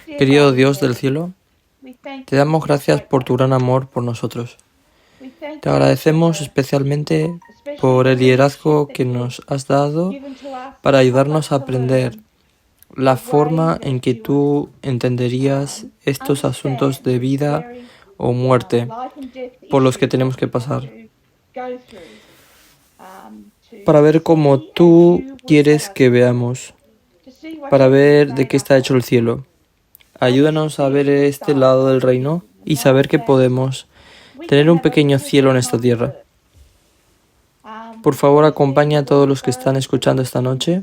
Querido Dios del cielo, te damos gracias por tu gran amor por nosotros. Te agradecemos especialmente por el liderazgo que nos has dado para ayudarnos a aprender la forma en que tú entenderías estos asuntos de vida o muerte por los que tenemos que pasar, para ver cómo tú quieres que veamos, para ver de qué está hecho el cielo. Ayúdanos a ver este lado del reino y saber que podemos tener un pequeño cielo en esta tierra. Por favor, acompaña a todos los que están escuchando esta noche.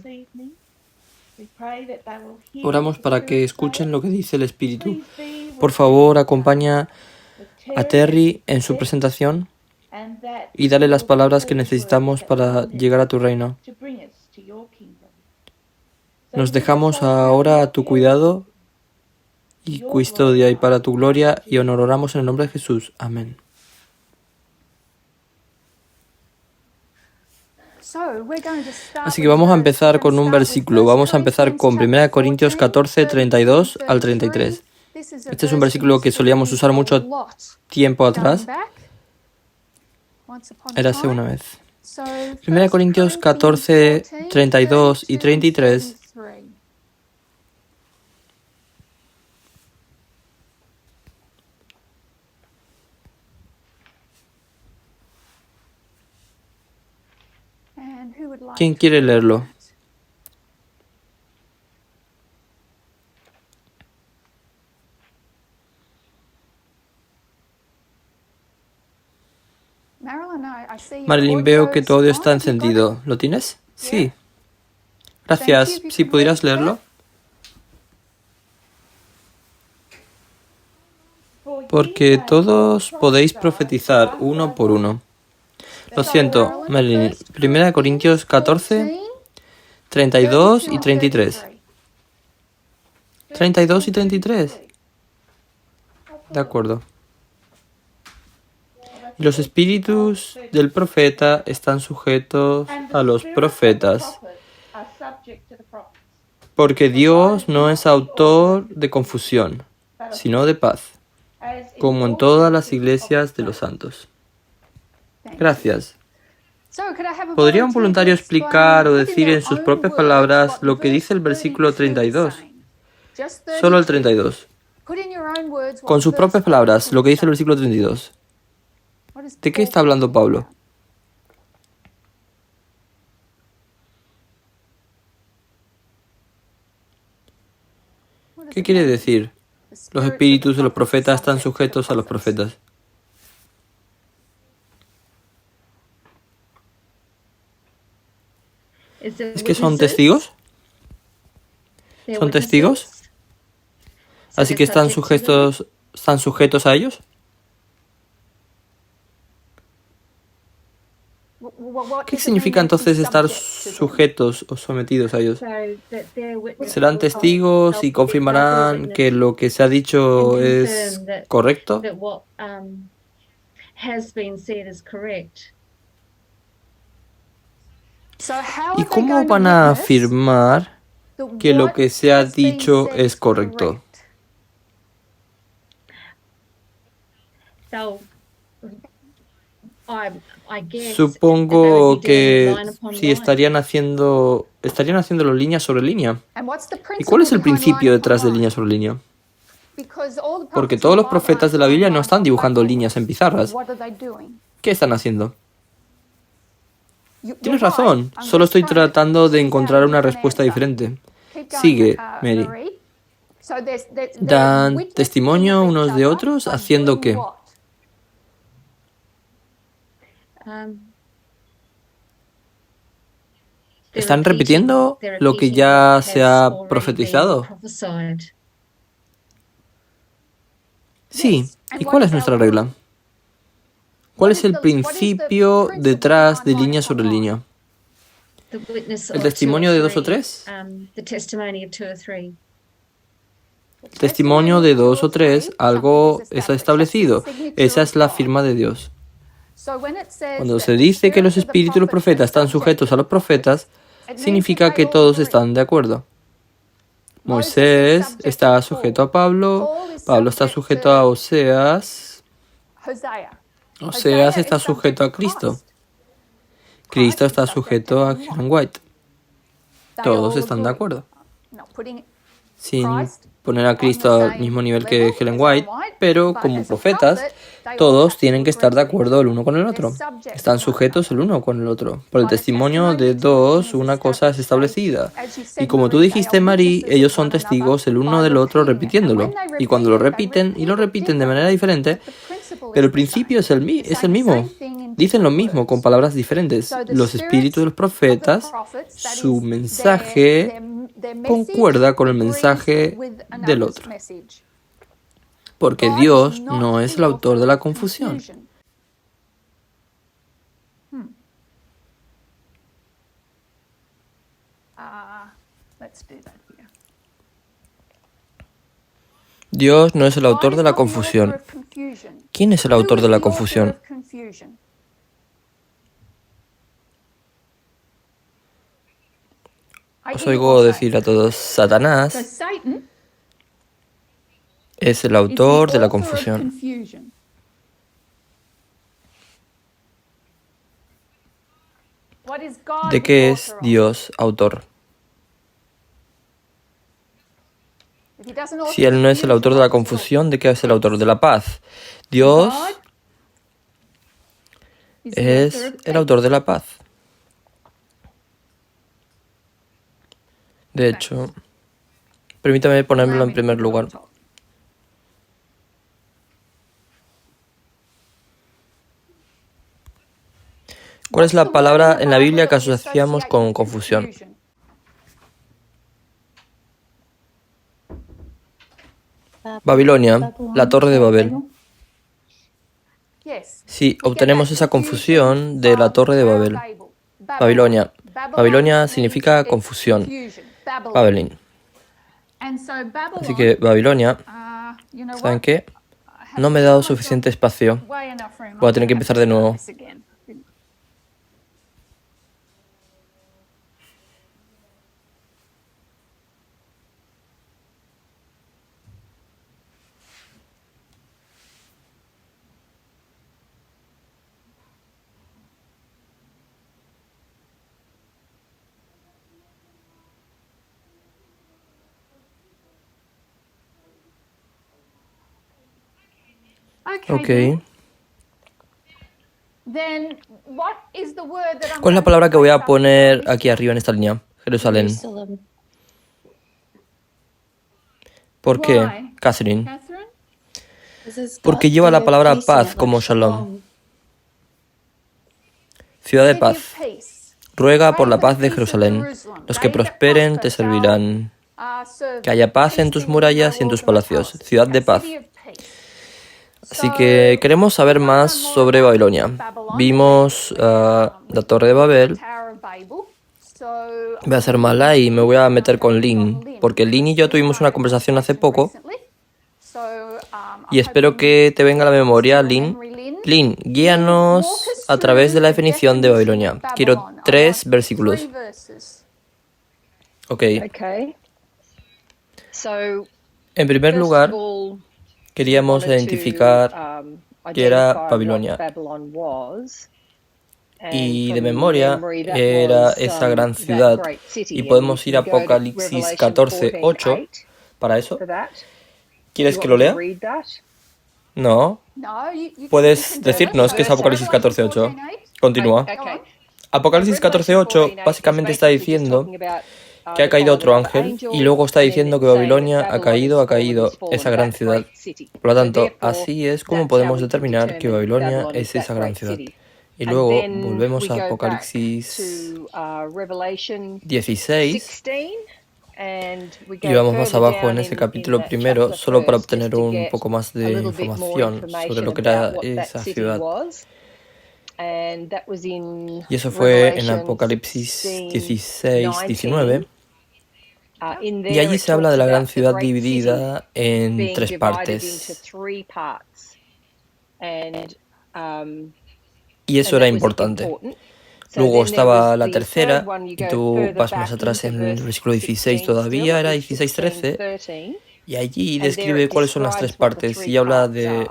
Oramos para que escuchen lo que dice el Espíritu. Por favor, acompaña a Terry en su presentación y dale las palabras que necesitamos para llegar a tu reino. Nos dejamos ahora a tu cuidado y custodia y para tu gloria y honor oramos en el nombre de Jesús. Amén. Así que vamos a empezar con un versículo. Vamos a empezar con 1 Corintios 14, 32 al 33. Este es un versículo que solíamos usar mucho tiempo atrás. Érase una vez. 1 Corintios 14, 32 y 33. ¿Quién quiere leerlo? Marilyn, veo que tu audio está encendido. ¿Lo tienes? Sí. Gracias. ¿Sí pudieras leerlo? Porque todos podéis profetizar uno por uno. Lo siento, Marilyn. 1 Corintios 14, 32 y 33. 32 y 33. De acuerdo. Los espíritus del profeta están sujetos a los profetas, porque Dios no es autor de confusión, sino de paz, como en todas las iglesias de los santos. Gracias. ¿Podría un voluntario explicar o decir en sus propias palabras lo que dice el versículo 32? Solo el 32. Con sus propias palabras, lo que dice el versículo 32. ¿De qué está hablando Pablo? ¿Qué quiere decir? Los espíritus de los profetas están sujetos a los profetas. ¿Es que son testigos? ¿Son testigos? ¿Así que están sujetos a ellos? ¿Qué significa entonces estar sujetos o sometidos a ellos? ¿Serán testigos y confirmarán que lo que se ha dicho es correcto? ¿Y cómo van a afirmar que lo que se ha dicho es correcto? Supongo que sí estarían haciéndolo línea sobre línea. ¿Y cuál es el principio detrás de línea sobre línea? Porque todos los profetas de la Biblia no están dibujando líneas en pizarras. ¿Qué están haciendo? Tienes razón, solo estoy tratando de encontrar una respuesta diferente. Sigue, Mary. ¿Dan testimonio unos de otros haciendo qué? ¿Están repitiendo lo que ya se ha profetizado? Sí. ¿Y cuál es nuestra regla? ¿Cuál es el principio detrás de línea sobre línea? ¿El testimonio de 2 o 3? El testimonio de 2 o 3, algo está establecido. Esa es la firma de Dios. Cuando se dice que los espíritus de los profetas están sujetos a los profetas, significa que todos están de acuerdo. Moisés está sujeto a Pablo, Pablo está sujeto a Oseas, Oseas está sujeto a Cristo, Cristo está sujeto a Ellen White. Todos están de acuerdo. Sin poner a Cristo al mismo nivel que Ellen White, pero como profetas, todos tienen que estar de acuerdo el uno con el otro. Están sujetos el uno con el otro. Por el testimonio de dos, una cosa es establecida. Y como tú dijiste, Mari, ellos son testigos el uno del otro repitiéndolo. Y cuando lo repiten, y lo repiten de manera diferente, pero el principio es el mismo. Dicen lo mismo con palabras diferentes. Los espíritus de los profetas, su mensaje concuerda con el mensaje del otro. Porque Dios no es el autor de la confusión. Dios no es el autor de la confusión. ¿Quién es el autor de la confusión? Os oigo decir a todos, Satanás es el autor de la confusión. ¿De qué es Dios autor? Si Él no es el autor de la confusión, ¿de qué es el autor? De la paz. Dios es el autor de la paz. De hecho, permítame ponérmelo en primer lugar. ¿Cuál es la palabra en la Biblia que asociamos con confusión? Babilonia, la Torre de Babel. Sí, obtenemos esa confusión de la Torre de Babel. Babilonia. Babilonia significa confusión. Babelin. Así que Babilonia, ¿saben qué? No me he dado suficiente espacio. Voy a tener que empezar de nuevo. Ok. ¿Cuál es la palabra que voy a poner aquí arriba en esta línea? Jerusalén. ¿Por qué, Catherine? Porque lleva la palabra paz como shalom. Ciudad de paz. Ruega por la paz de Jerusalén. Los que prosperen te servirán. Que haya paz en tus murallas y en tus palacios. Ciudad de paz. Así que queremos saber más sobre Babilonia. Vimos la Torre de Babel. Voy a ser mala y me voy a meter con Lynn, porque Lynn y yo tuvimos una conversación hace poco y espero que te venga a la memoria, Lynn. Lynn, guíanos a través de la definición de Babilonia. Quiero 3 versículos. Ok. En primer lugar, queríamos identificar qué era Babilonia. Y de memoria era esa gran ciudad. Y podemos ir a Apocalipsis 14:8 para eso. ¿Quieres que lo lea? No. Puedes decirnos qué es Apocalipsis 14:8. Continúa. Apocalipsis 14:8 básicamente está diciendo que ha caído otro ángel y luego está diciendo que Babilonia ha caído esa gran ciudad. Por lo tanto, así es como podemos determinar que Babilonia es esa gran ciudad. Y luego volvemos a Apocalipsis 16 y vamos más abajo en ese capítulo primero solo para obtener un poco más de información sobre lo que era esa ciudad. Y eso fue en Apocalipsis 16-19. Y allí se habla de la gran ciudad dividida en 3 partes. Y eso era importante, Luego estaba la tercera, y tú vas más atrás en el versículo 16 todavía, era 16-13, y allí describe cuáles son las tres partes, y habla de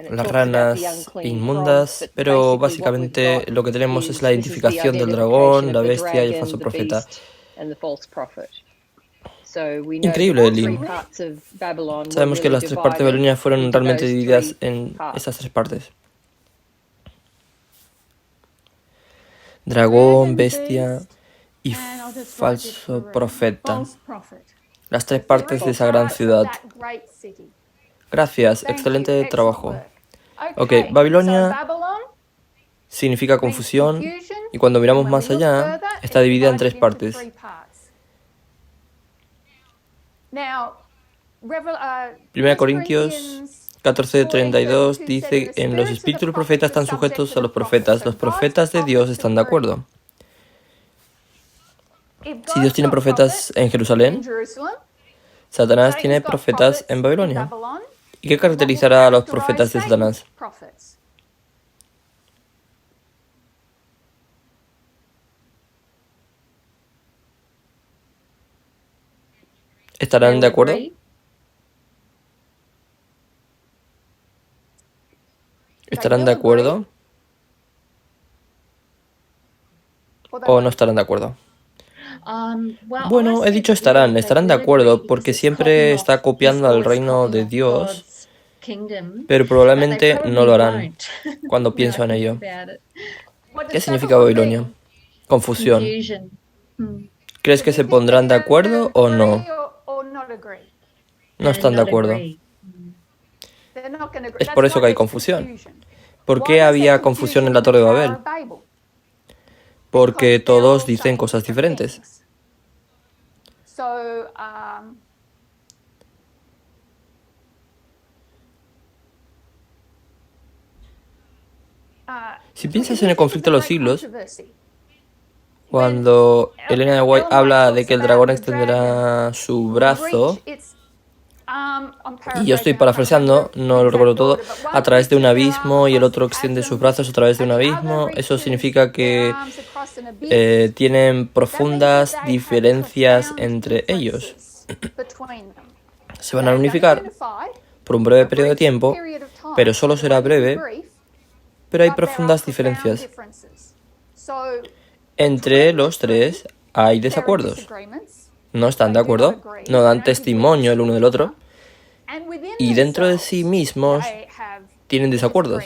las ranas inmundas, pero básicamente lo que tenemos es la identificación del dragón, la bestia y el falso profeta. Increíble, Lynn. Sabemos que las tres partes de Babilonia fueron realmente divididas en esas tres partes. Dragón, bestia y falso profeta. Las tres partes de esa gran ciudad. Gracias, excelente trabajo. Ok, Babilonia significa confusión, y cuando miramos más allá, está dividida en tres partes. 1 Corintios 14:32 dice: en los espíritus de los profetas están sujetos a los profetas de Dios están de acuerdo. Si Dios tiene profetas en Jerusalén, Satanás tiene profetas en Babilonia. ¿Y qué caracterizará a los profetas de Satanás? ¿Estarán de acuerdo? ¿Estarán de acuerdo? ¿O no estarán de acuerdo? Bueno, he dicho estarán de acuerdo porque siempre está copiando al reino de Dios, pero probablemente no lo harán cuando pienso en ello. ¿Qué significa Babilonia? Confusión. ¿Crees que se pondrán de acuerdo o no? No están de acuerdo. Es por eso que hay confusión. ¿Por qué había confusión en la Torre de Babel? Porque todos dicen cosas diferentes. Si piensas en el conflicto de los siglos, cuando Elena de White habla de que el dragón extenderá su brazo, y yo estoy parafraseando, no lo recuerdo todo, a través de un abismo, y el otro extiende sus brazos a través de un abismo, eso significa que tienen profundas diferencias entre ellos. Se van a unificar por un breve periodo de tiempo, pero solo será breve, pero hay profundas diferencias. Entre los tres hay desacuerdos. No están de acuerdo, no dan testimonio el uno del otro, y dentro de sí mismos tienen desacuerdos.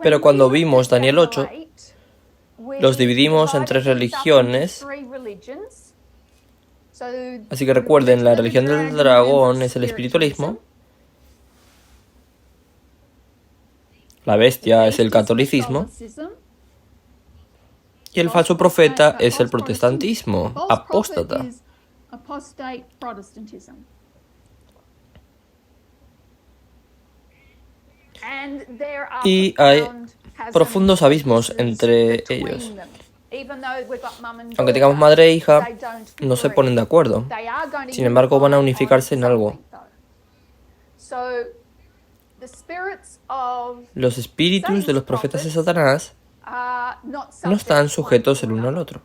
Pero cuando vimos Daniel 8, los dividimos en tres religiones. Así que recuerden, la religión del dragón es el espiritualismo, la bestia es el catolicismo, y el falso profeta es el protestantismo, apóstata. Y hay profundos abismos entre ellos. Aunque tengamos madre e hija, no se ponen de acuerdo. Sin embargo, van a unificarse en algo. Los espíritus de los profetas de Satanás no están sujetos el uno al otro.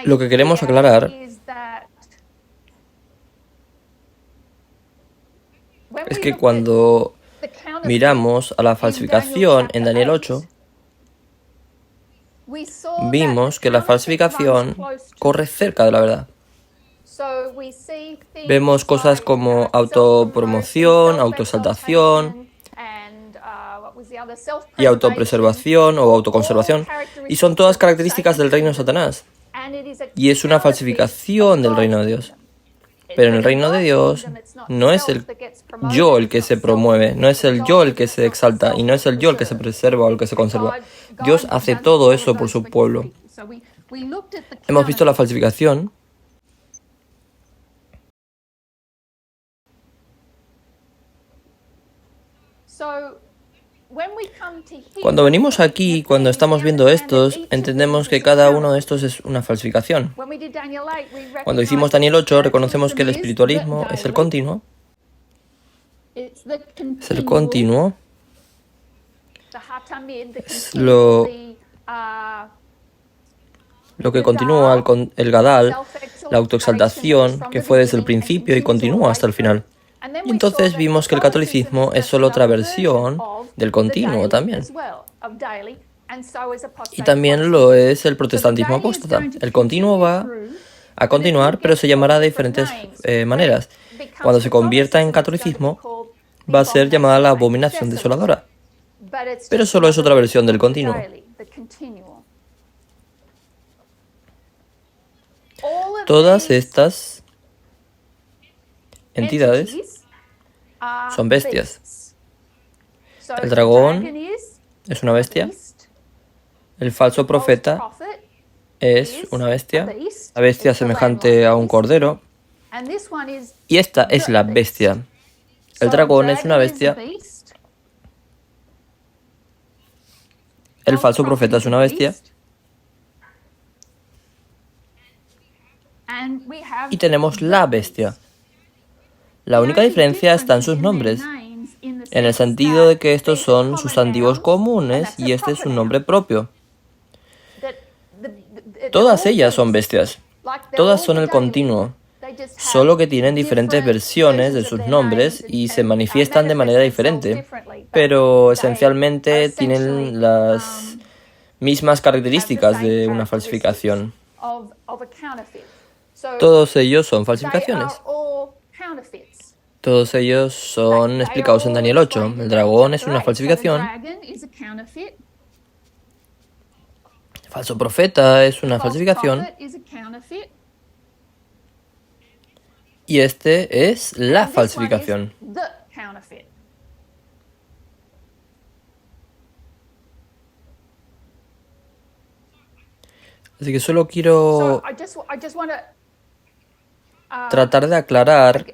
Lo que queremos aclarar es que cuando miramos a la falsificación en Daniel 8, vimos que la falsificación corre cerca de la verdad. Vemos cosas como autopromoción, autoexaltación y autopreservación o autoconservación, y son todas características del reino de Satanás. Y es una falsificación del reino de Dios. Pero en el reino de Dios no es el yo el que se promueve, no es el yo el que se exalta, y no es el yo el que se preserva o el que se conserva. Dios hace todo eso por su pueblo. Hemos visto la falsificación. Cuando venimos aquí, cuando estamos viendo estos, entendemos que cada uno de estos es una falsificación. Cuando hicimos Daniel 8, reconocemos que el espiritualismo es el continuo. Es el continuo. Es lo que continúa, el Gadal, la autoexaltación, que fue desde el principio y continúa hasta el final. Y entonces vimos que el catolicismo es solo otra versión del continuo también. Y también lo es el protestantismo apóstata. El continuo va a continuar, pero se llamará de diferentes maneras. Cuando se convierta en catolicismo, va a ser llamada la abominación desoladora. Pero solo es otra versión del continuo. Todas estas entidades son bestias. El dragón es una bestia. El falso profeta es una bestia. La bestia semejante a un cordero. Y esta es la bestia. El dragón es una bestia. El falso profeta es una bestia. Y tenemos la bestia. La única diferencia está en sus nombres, en el sentido de que estos son sustantivos comunes y este es un nombre propio. Todas ellas son bestias. Todas son el continuo, solo que tienen diferentes versiones de sus nombres y se manifiestan de manera diferente, pero esencialmente tienen las mismas características de una falsificación. Todos ellos son falsificaciones. Todos ellos son explicados en Daniel 8. El dragón es una falsificación. El falso profeta es una falsificación. Y este es la falsificación. Así que solo quiero tratar de aclarar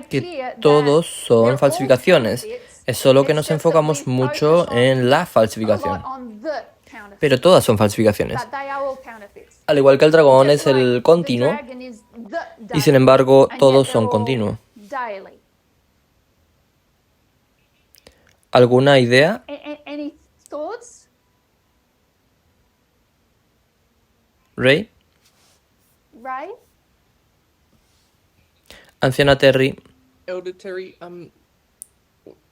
que todos son falsificaciones. Es solo que nos enfocamos mucho en la falsificación. Pero todas son falsificaciones. Al igual que el dragón es el continuo, y sin embargo todos son continuos. ¿Alguna idea? ¿Ray? Anciana Terry. Elder Terry,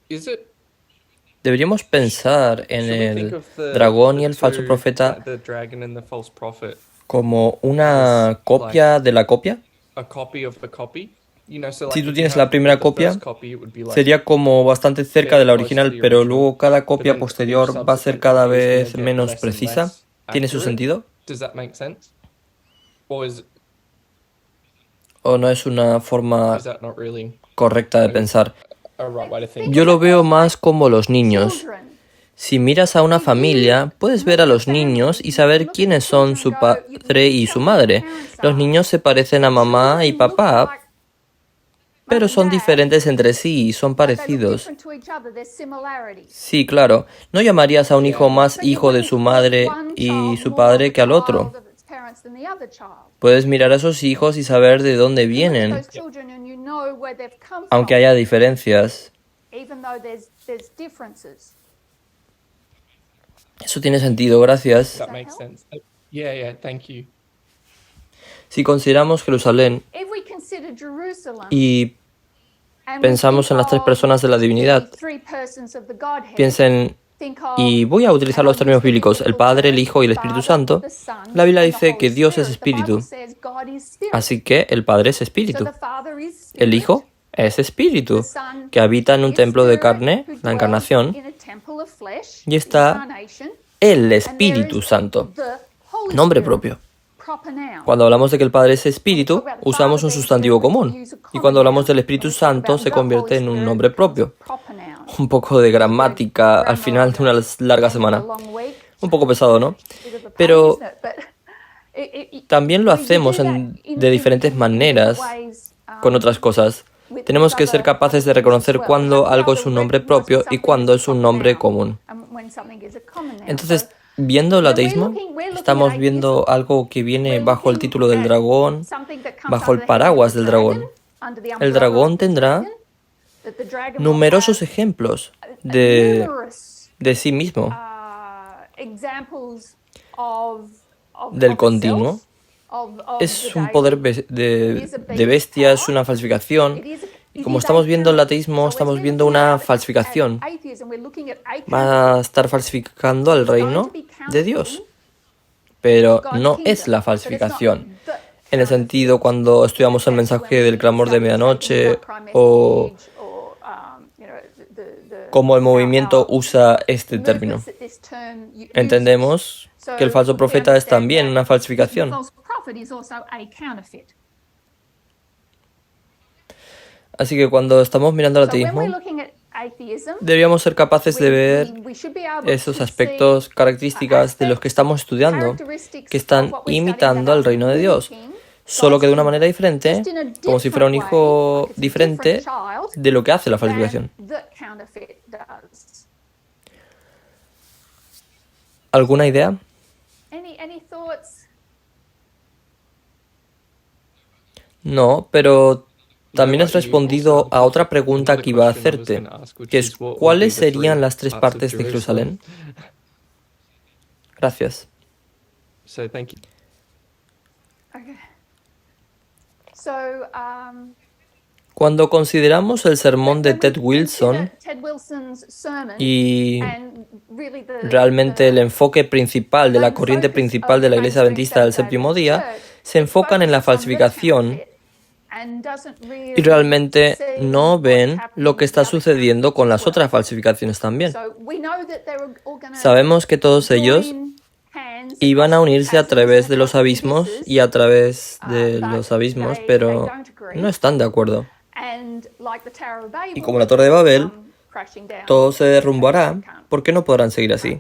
is it Deberíamos pensar en should we el think of dragón y el the falso two, profeta like the dragon and the false prophet, como una copia de la copia? a copy of the copy? You know, so Si like tú if you tienes have la primera the copia, first copy, it would be like sería como bastante cerca de la original, pero luego cada copia then posterior each va a ser subsequent cada copy is gonna vez get menos less and precisa. less ¿Tiene su accurate. sentido? Does that make sense? Or is ¿O no es una forma that not really correcta de pensar? a right way to think? Yo lo veo más como los niños. Si miras a una familia, puedes ver a los niños y saber quiénes son su padre y su madre. Los niños se parecen a mamá y papá, pero son diferentes entre sí y son parecidos. Sí, claro. No llamarías a un hijo más hijo de su madre y su padre que al otro. Puedes mirar a esos hijos y saber de dónde vienen, aunque haya diferencias. Eso tiene sentido, gracias. That makes sense. Yeah, thank you. Si consideramos Jerusalén y pensamos en las tres personas de la divinidad, piensen, y voy a utilizar los términos bíblicos, el Padre, el Hijo y el Espíritu Santo. La Biblia dice que Dios es espíritu, así que el Padre es espíritu. El Hijo es espíritu, que habita en un templo de carne, la encarnación, y está el Espíritu Santo, nombre propio. Cuando hablamos de que el Padre es espíritu, usamos un sustantivo común, y cuando hablamos del Espíritu Santo se convierte en un nombre propio. Un poco de gramática al final de una larga semana. Un poco pesado, ¿no? Pero también lo hacemos de diferentes maneras con otras cosas. Tenemos que ser capaces de reconocer cuándo algo es un nombre propio y cuándo es un nombre común. Entonces, viendo el ateísmo, estamos viendo algo que viene bajo el título del dragón, bajo el paraguas del dragón. El dragón tendrá numerosos ejemplos de sí mismo, del continuo. Es un poder de bestia, es una falsificación. Y como estamos viendo el ateísmo, estamos viendo una falsificación. Va a estar falsificando el reino de Dios. Pero no es la falsificación. En el sentido cuando estudiamos el mensaje del clamor de medianoche o cómo el movimiento usa este término. Entendemos que el falso profeta es también una falsificación. Así que cuando estamos mirando el ateísmo, deberíamos ser capaces de ver esos aspectos, características de los que estamos estudiando, que están imitando al reino de Dios, solo que de una manera diferente, como si fuera un hijo diferente de lo que hace la falsificación. ¿Alguna idea? No, pero también has respondido a otra pregunta que iba a hacerte, que es ¿cuáles serían las tres partes de Jerusalén? Gracias. Cuando consideramos el sermón de Ted Wilson y realmente el enfoque principal de la corriente principal de la Iglesia Adventista del Séptimo Día, se enfocan en la falsificación y realmente no ven lo que está sucediendo con las otras falsificaciones también. Sabemos que todos ellos iban a unirse a través de los abismos y a través de los abismos, pero no están de acuerdo. Y como la Torre de Babel, todo se derrumbará porque no podrán seguir así.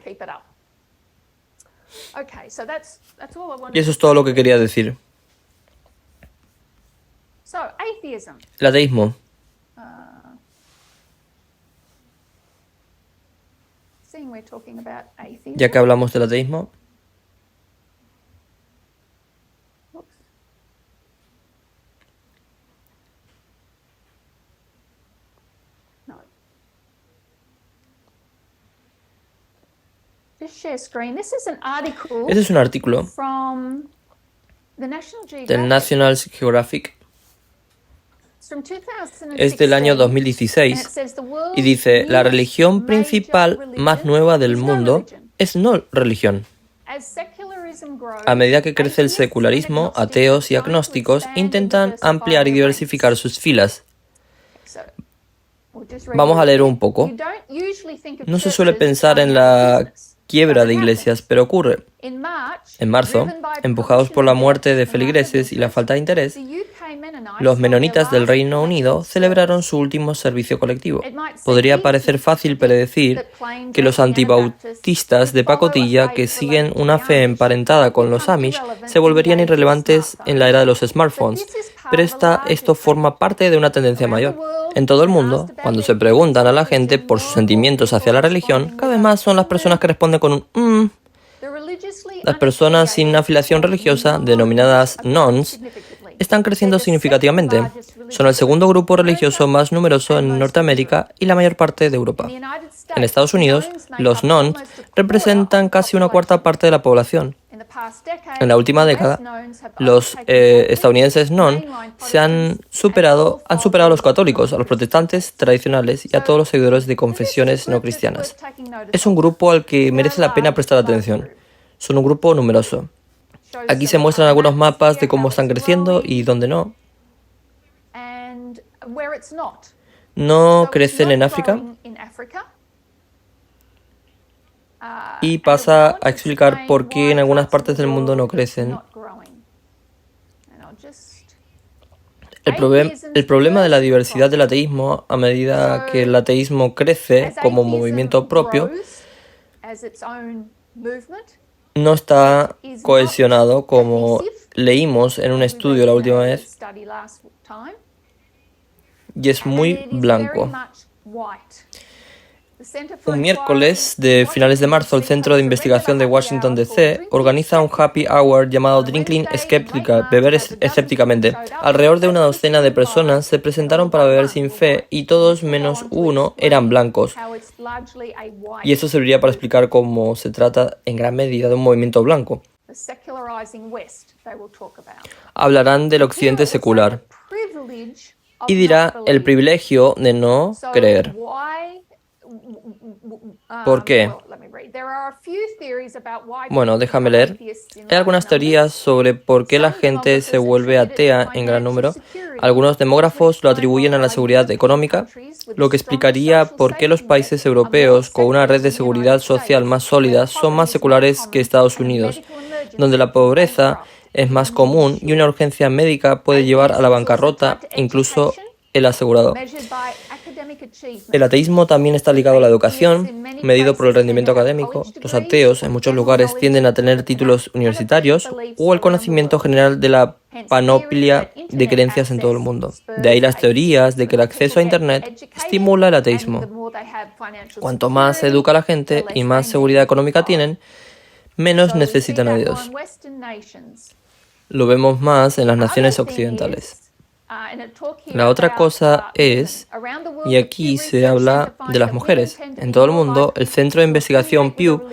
Y eso es todo lo que quería decir. El ateísmo. Ya que hablamos del ateísmo. Este es un artículo del National Geographic. Es del año 2016 y dice, la religión principal más nueva del mundo es no religión. A medida que crece el secularismo, ateos y agnósticos intentan ampliar y diversificar sus filas. Vamos a leer un poco. No se suele pensar en la quiebra de iglesias, pero ocurre. En marzo, empujados por la muerte de feligreses y la falta de interés, los menonitas del Reino Unido celebraron su último servicio colectivo. Podría parecer fácil predecir que los antibautistas de pacotilla que siguen una fe emparentada con los Amish se volverían irrelevantes en la era de los smartphones, pero esto forma parte de una tendencia mayor. En todo el mundo, cuando se preguntan a la gente por sus sentimientos hacia la religión, cada vez más son las personas que responden con un Las personas sin afiliación religiosa, denominadas nones, están creciendo significativamente. Son el segundo grupo religioso más numeroso en Norteamérica y la mayor parte de Europa. En Estados Unidos, los nones representan casi una cuarta parte de la población. En la última década, los estadounidenses han superado a los católicos, a los protestantes tradicionales y a todos los seguidores de confesiones no cristianas. Es un grupo al que merece la pena prestar atención. Son un grupo numeroso. Aquí se muestran algunos mapas de cómo están creciendo y dónde no. No crecen en África. Y pasa a explicar por qué en algunas partes del mundo no crecen. El problema de la diversidad del ateísmo, a medida que el ateísmo crece como movimiento propio, no está cohesionado como leímos en un estudio la última vez. y es muy blanco. Un miércoles de finales de marzo, el Centro de Investigación de Washington DC organiza un happy hour llamado Drinking Skeptical, beber escépticamente. Alrededor de una docena de personas se presentaron para beber sin fe y todos menos uno eran blancos. Y eso serviría para explicar cómo se trata en gran medida de un movimiento blanco. Hablarán del occidente secular y dirá el privilegio de no creer. ¿Por qué? Bueno, déjame leer. Hay algunas teorías sobre por qué la gente se vuelve atea en gran número. Algunos demógrafos lo atribuyen a la seguridad económica, lo que explicaría por qué los países europeos con una red de seguridad social más sólida son más seculares que Estados Unidos, donde la pobreza es más común y una urgencia médica puede llevar a la bancarrota, incluso el asegurado. El ateísmo también está ligado a la educación, medido por el rendimiento académico. Los ateos en muchos lugares tienden a tener títulos universitarios o el conocimiento general de la panoplia de creencias en todo el mundo. De ahí las teorías de que el acceso a Internet estimula el ateísmo. Cuanto más se educa la gente y más seguridad económica tienen, menos necesitan a Dios. Lo vemos más en las naciones occidentales. La otra cosa es, y aquí se habla de las mujeres. En todo el mundo, el Centro de Investigación Pew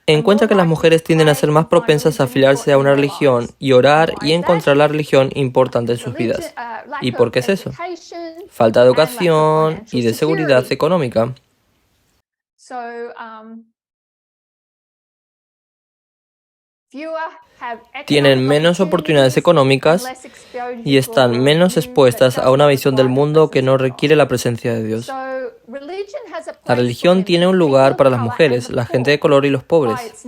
encuentra que las mujeres tienden a ser más propensas a afiliarse a una religión y orar y encontrar la religión importante en sus vidas. ¿Y por qué es eso? Falta de educación y de seguridad económica. Tienen menos oportunidades económicas y están menos expuestas a una visión del mundo que no requiere la presencia de Dios. La religión tiene un lugar para las mujeres, la gente de color y los pobres.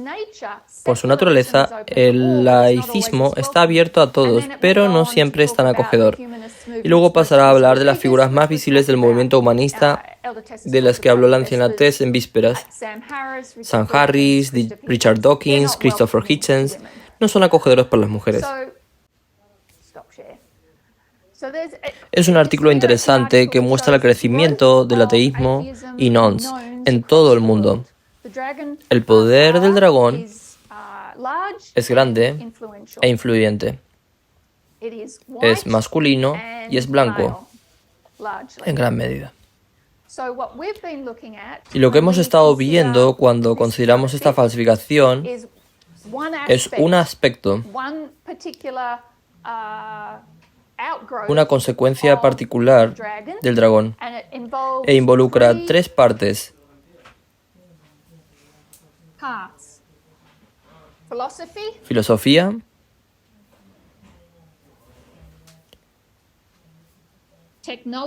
Por su naturaleza, el laicismo está abierto a todos, pero no siempre es tan acogedor. Y luego pasará a hablar de las figuras más visibles del movimiento humanista de las que habló la anciana Tess en vísperas. Sam Harris, Richard Dawkins, Christopher Hitchens no son acogedores para las mujeres. Es un artículo interesante que muestra el crecimiento del ateísmo y nons en todo el mundo. El poder del dragón es grande e influyente. Es masculino y es blanco en gran medida. Y lo que hemos estado viendo cuando consideramos esta falsificación es un aspecto, una consecuencia particular del dragón, e involucra tres partes: filosofía,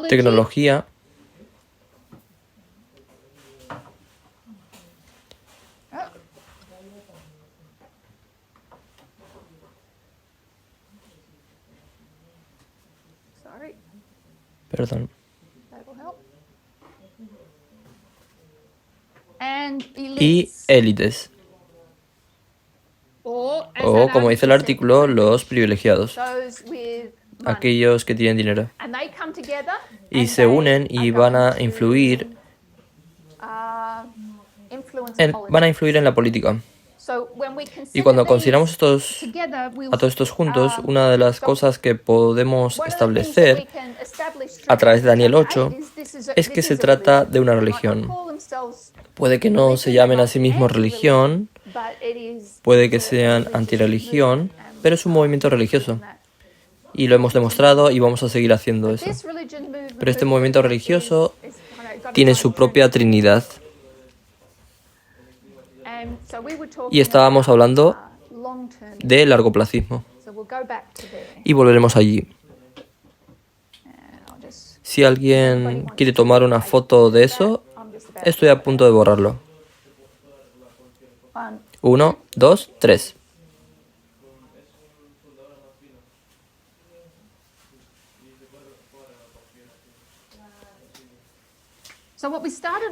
tecnología y élites. O, como dice el artículo, los privilegiados, aquellos que tienen dinero. Y se unen y van a influir en la política. Y cuando consideramos a todos estos juntos, una de las cosas que podemos establecer a través de Daniel 8 es que se trata de una religión. Puede que no se llamen a sí mismos religión, puede que sean antirreligión, pero es un movimiento religioso. Y lo hemos demostrado y vamos a seguir haciendo eso. Pero este movimiento religioso tiene su propia trinidad. Y estábamos hablando de largoplacismo. Y volveremos allí. Si alguien quiere tomar una foto de eso, estoy a punto de borrarlo. 1, 2, 3.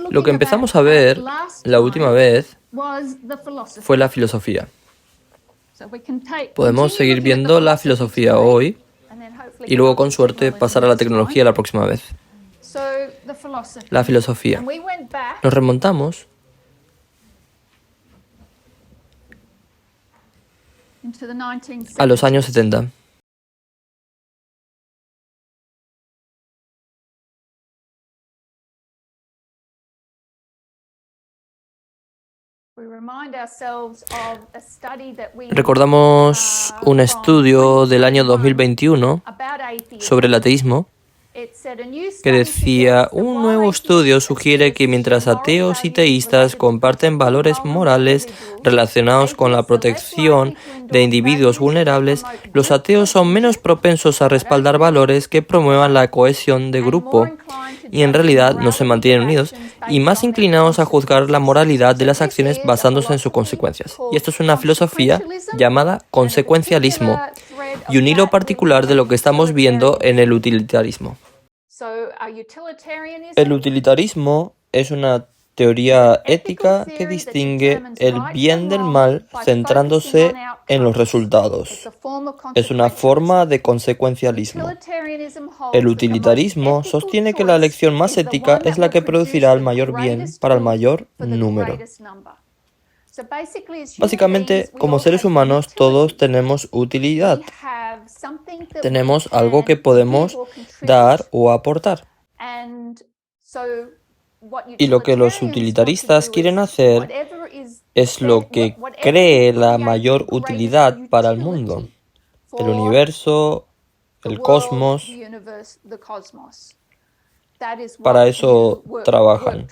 Lo que empezamos a ver la última vez fue la filosofía. Podemos seguir viendo la filosofía hoy y luego, con suerte, pasar a la tecnología la próxima vez. la filosofía. Nos remontamos a los años 70. Recordamos un estudio del año 2021 sobre el ateísmo que decía: un nuevo estudio sugiere que mientras ateos y teístas comparten valores morales relacionados con la protección de individuos vulnerables, los ateos son menos propensos a respaldar valores que promuevan la cohesión de grupo y en realidad no se mantienen unidos, y más inclinados a juzgar la moralidad de las acciones basándose en sus consecuencias. Y esto es una filosofía llamada consecuencialismo, y un hilo particular de lo que estamos viendo en el utilitarismo. El utilitarismo es una teoría ética que distingue el bien del mal centrándose en los resultados. Es una forma de consecuencialismo. El utilitarismo sostiene que la elección más ética es la que producirá el mayor bien para el mayor número. Básicamente, como seres humanos, todos tenemos utilidad. Tenemos algo que podemos dar o aportar. Y lo que los utilitaristas quieren hacer es lo que cree la mayor utilidad para el mundo, el universo, el cosmos. Para eso trabajan.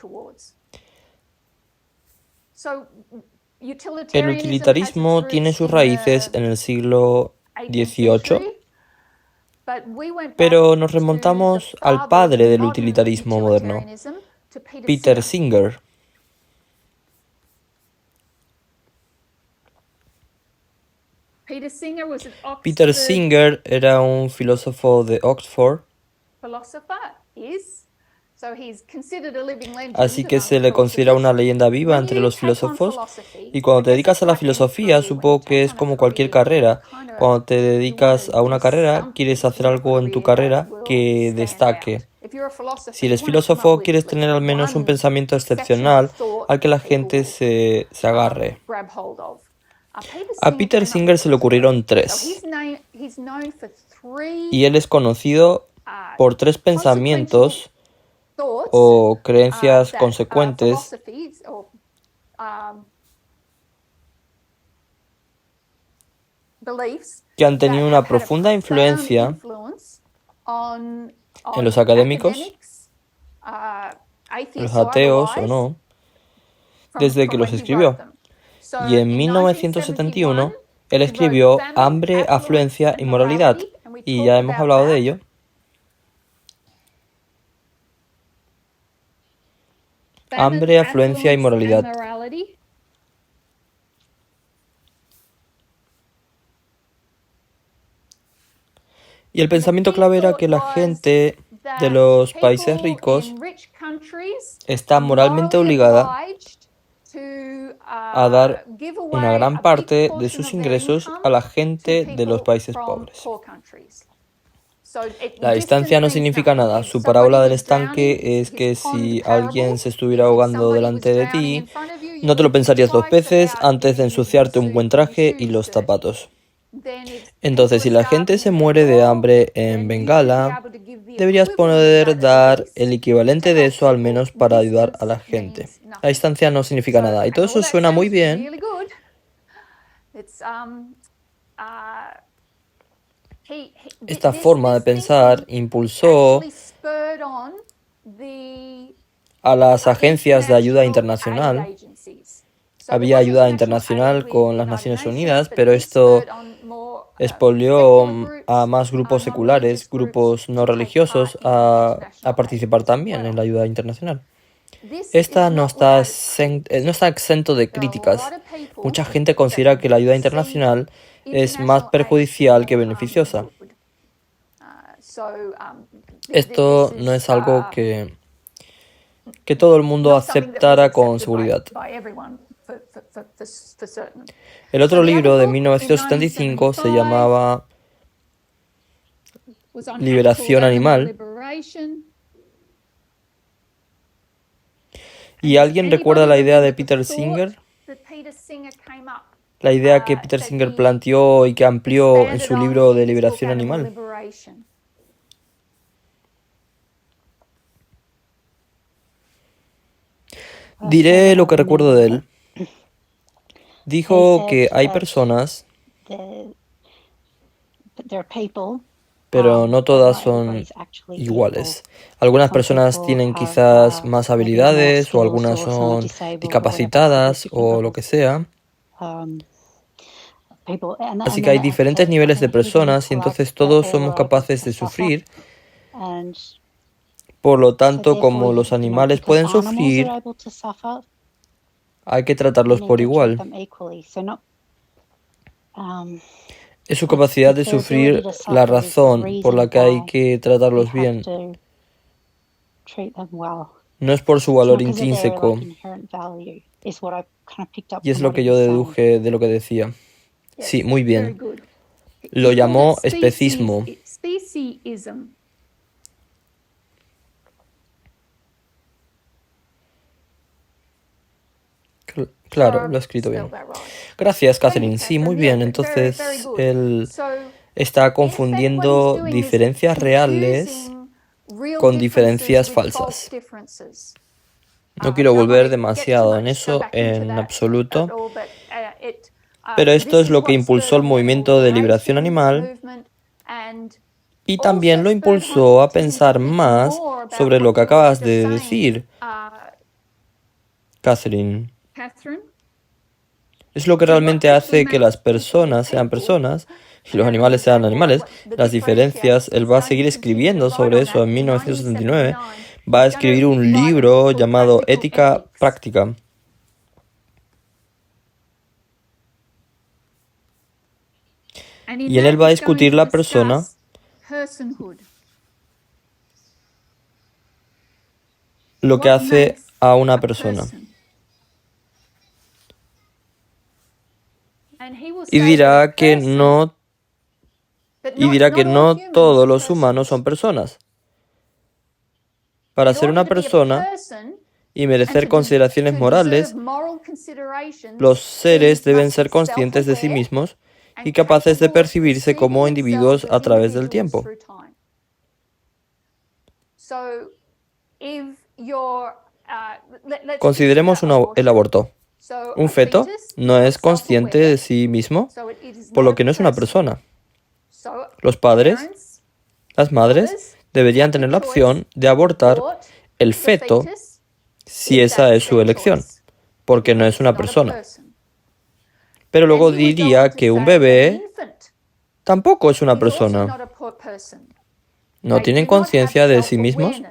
El utilitarismo tiene sus raíces en el siglo XVIII, pero nos remontamos al padre del utilitarismo moderno, Peter Singer. Peter Singer era un filósofo de Oxford, así que se le considera una leyenda viva entre los filósofos. Y cuando te dedicas a la filosofía, supongo que es como cualquier carrera. Cuando te dedicas a una carrera, quieres hacer algo en tu carrera que destaque. Si eres filósofo, quieres tener al menos un pensamiento excepcional al que la gente se agarre. A Peter Singer se le ocurrieron 3. Y él es conocido por 3 pensamientos o creencias consecuentes que han tenido una profunda influencia en los académicos, en los ateos o no, desde que los escribió. Y en 1971 él escribió Hambre, Afluencia y Moralidad, y ya hemos hablado de ello. Hambre, afluencia y moralidad. Y el pensamiento clave era que la gente de los países ricos está moralmente obligada a dar una gran parte de sus ingresos a la gente de los países pobres. La distancia no significa nada. Su parábola del estanque es que si alguien se estuviera ahogando delante de ti, no te lo pensarías 2 veces antes de ensuciarte un buen traje y los zapatos. Entonces, si la gente se muere de hambre en Bengala, deberías poder dar el equivalente de eso al menos para ayudar a la gente. La distancia no significa nada. Y todo eso suena muy bien. Esta forma de pensar impulsó a las agencias de ayuda internacional. Había ayuda internacional con las Naciones Unidas, pero esto expolió a más grupos seculares, grupos no religiosos, a participar también en la ayuda internacional. Esta no está exento de críticas. Mucha gente considera que la ayuda internacional es más perjudicial que beneficiosa. Esto no es algo que todo el mundo aceptara con seguridad. El otro libro de 1975 se llamaba Liberación Animal. ¿Y alguien recuerda la idea de Peter Singer? La idea que Peter Singer planteó y que amplió en su libro de liberación animal. Diré lo que recuerdo de él. Dijo que hay personas, pero no todas son iguales. Algunas personas tienen quizás más habilidades o algunas son discapacitadas o lo que sea. Así que hay diferentes niveles de personas y entonces todos somos capaces de sufrir. Por lo tanto, como los animales pueden sufrir, hay que tratarlos por igual. Es su capacidad de sufrir la razón por la que hay que tratarlos bien. No es por su valor intrínseco. Y es lo que yo deduje de lo que decía. Sí, muy bien. Lo llamó especismo. Claro, lo he escrito bien. Gracias, Catherine. Sí, muy bien. Entonces, él está confundiendo diferencias reales con diferencias falsas. No quiero volver demasiado en eso, en absoluto. Pero esto es lo que impulsó el movimiento de liberación animal y también lo impulsó a pensar más sobre lo que acabas de decir, Catherine. Es lo que realmente hace que las personas sean personas y los animales sean animales. Las diferencias, él va a seguir escribiendo sobre eso en 1979. Va a escribir un libro llamado Ética Práctica. Y en él va a discutir la persona, lo que hace a una persona. Y dirá que no todos los humanos son personas. Para ser una persona y merecer consideraciones morales, los seres deben ser conscientes de sí mismos y capaces de percibirse como individuos a través del tiempo. Consideremos el aborto. Un feto no es consciente de sí mismo, por lo que no es una persona. Los padres, las madres, deberían tener la opción de abortar el feto si esa es su elección, porque no es una persona. Pero luego diría que un bebé tampoco es una persona. No tienen conciencia de sí mismos,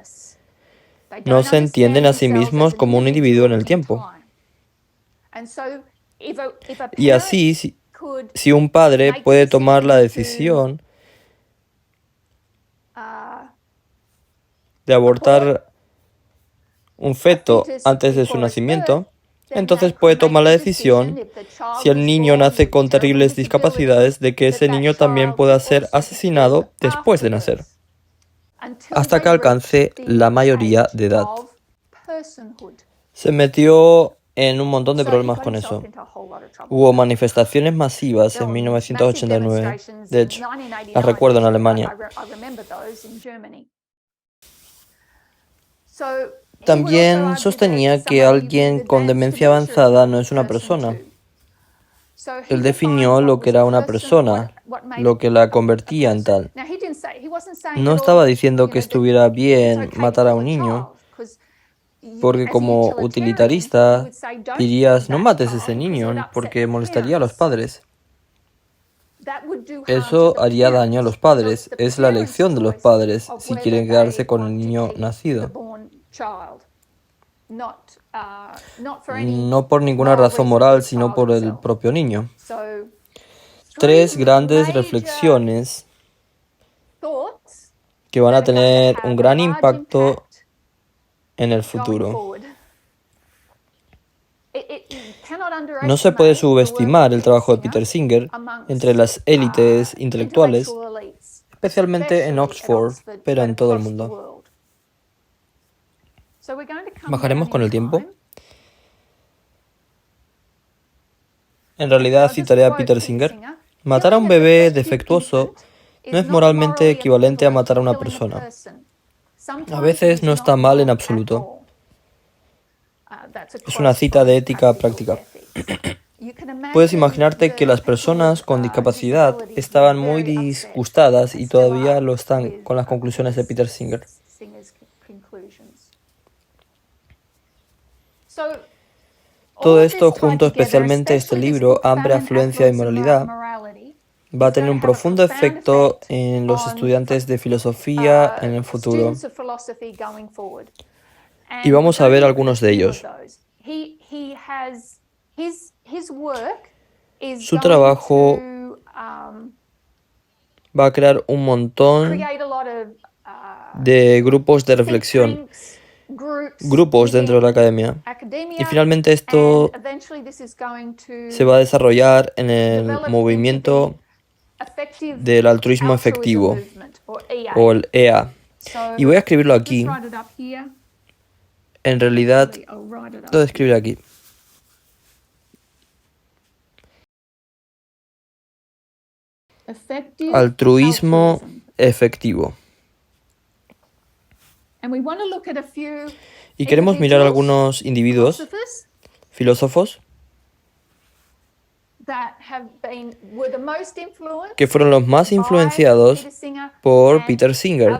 no se entienden a sí mismos como un individuo en el tiempo. Y así, si un padre puede tomar la decisión de abortar un feto antes de su nacimiento, entonces puede tomar la decisión, si el niño nace con terribles discapacidades, de que ese niño también pueda ser asesinado después de nacer, hasta que alcance la mayoría de edad. Se metió en un montón de problemas con eso. Hubo manifestaciones masivas en 1989, de hecho, las recuerdo en Alemania. También sostenía que alguien con demencia avanzada no es una persona. Él definió lo que era una persona, lo que la convertía en tal. No estaba diciendo que estuviera bien matar a un niño, porque como utilitarista dirías, no mates a ese niño porque molestaría a los padres. Eso haría daño a los padres. Es la elección de los padres si quieren quedarse con el niño nacido. No por ninguna razón moral, sino por el propio niño. 3 grandes reflexiones que van a tener un gran impacto en el futuro. No se puede subestimar el trabajo de Peter Singer entre las élites intelectuales, especialmente en Oxford, pero en todo el mundo. ¿Bajaremos con el tiempo? En realidad citaré a Peter Singer. Matar a un bebé defectuoso no es moralmente equivalente a matar a una persona. A veces no está mal en absoluto. Es una cita de ética práctica. Puedes imaginarte que las personas con discapacidad estaban muy disgustadas y todavía lo están con las conclusiones de Peter Singer. Todo esto junto, especialmente este libro, Hambre, Afluencia y Moralidad, va a tener un profundo efecto en los estudiantes de filosofía en el futuro. Y vamos a ver algunos de ellos. Su trabajo va a crear un montón de grupos de reflexión, grupos dentro de la academia. Y finalmente esto se va a desarrollar en el movimiento del altruismo efectivo, o el EA. Y voy a escribirlo aquí. En realidad, lo voy a escribir aquí. Altruismo efectivo. Y queremos mirar a algunos individuos, filósofos, que fueron los más influenciados por Peter Singer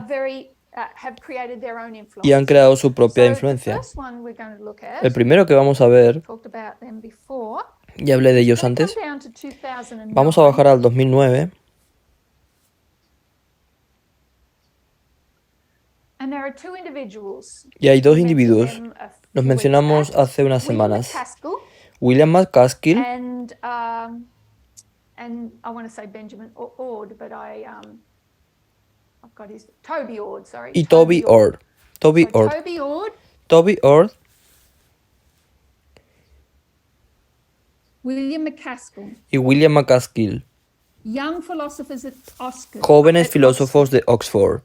y han creado su propia influencia. El primero que vamos a ver, ya hablé de ellos antes, vamos a bajar al 2009. Y hay dos individuos, los mencionamos hace unas semanas. William McCaskill y Toby Ord. Toby Ord y William McCaskill, jóvenes filósofos de Oxford.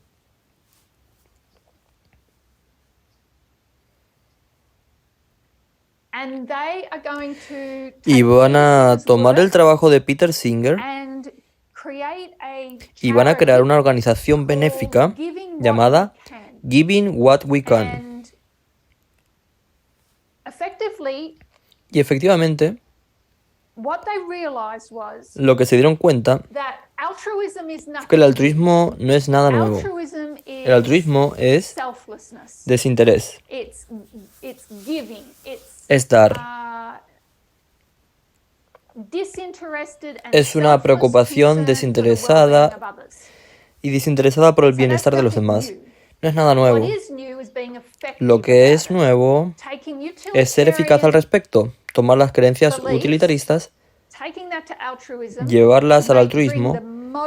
Y van a tomar el trabajo de Peter Singer y van a crear una organización benéfica llamada Giving What We Can. Y efectivamente, lo que se dieron cuenta es que el altruismo no es nada nuevo. El altruismo es desinterés. Es dar. Es una preocupación desinteresada y desinteresada por el bienestar de los demás. No es nada nuevo. Lo que es nuevo es ser eficaz al respecto, tomar las creencias utilitaristas, llevarlas al altruismo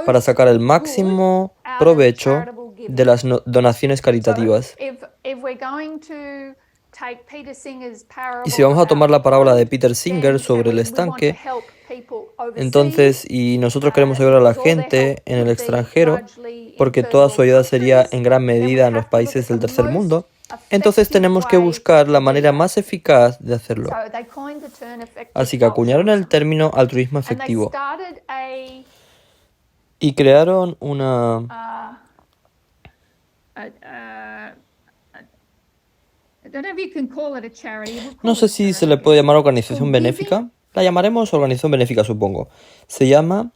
para sacar el máximo provecho de las donaciones caritativas. Y si vamos a tomar la parábola de Peter Singer sobre el estanque, entonces, y nosotros queremos ayudar a la gente en el extranjero, porque toda su ayuda sería en gran medida en los países del tercer mundo, entonces tenemos que buscar la manera más eficaz de hacerlo. Así que acuñaron el término altruismo efectivo y crearon una... No sé si se le puede llamar organización benéfica. La llamaremos organización benéfica, supongo. Se llama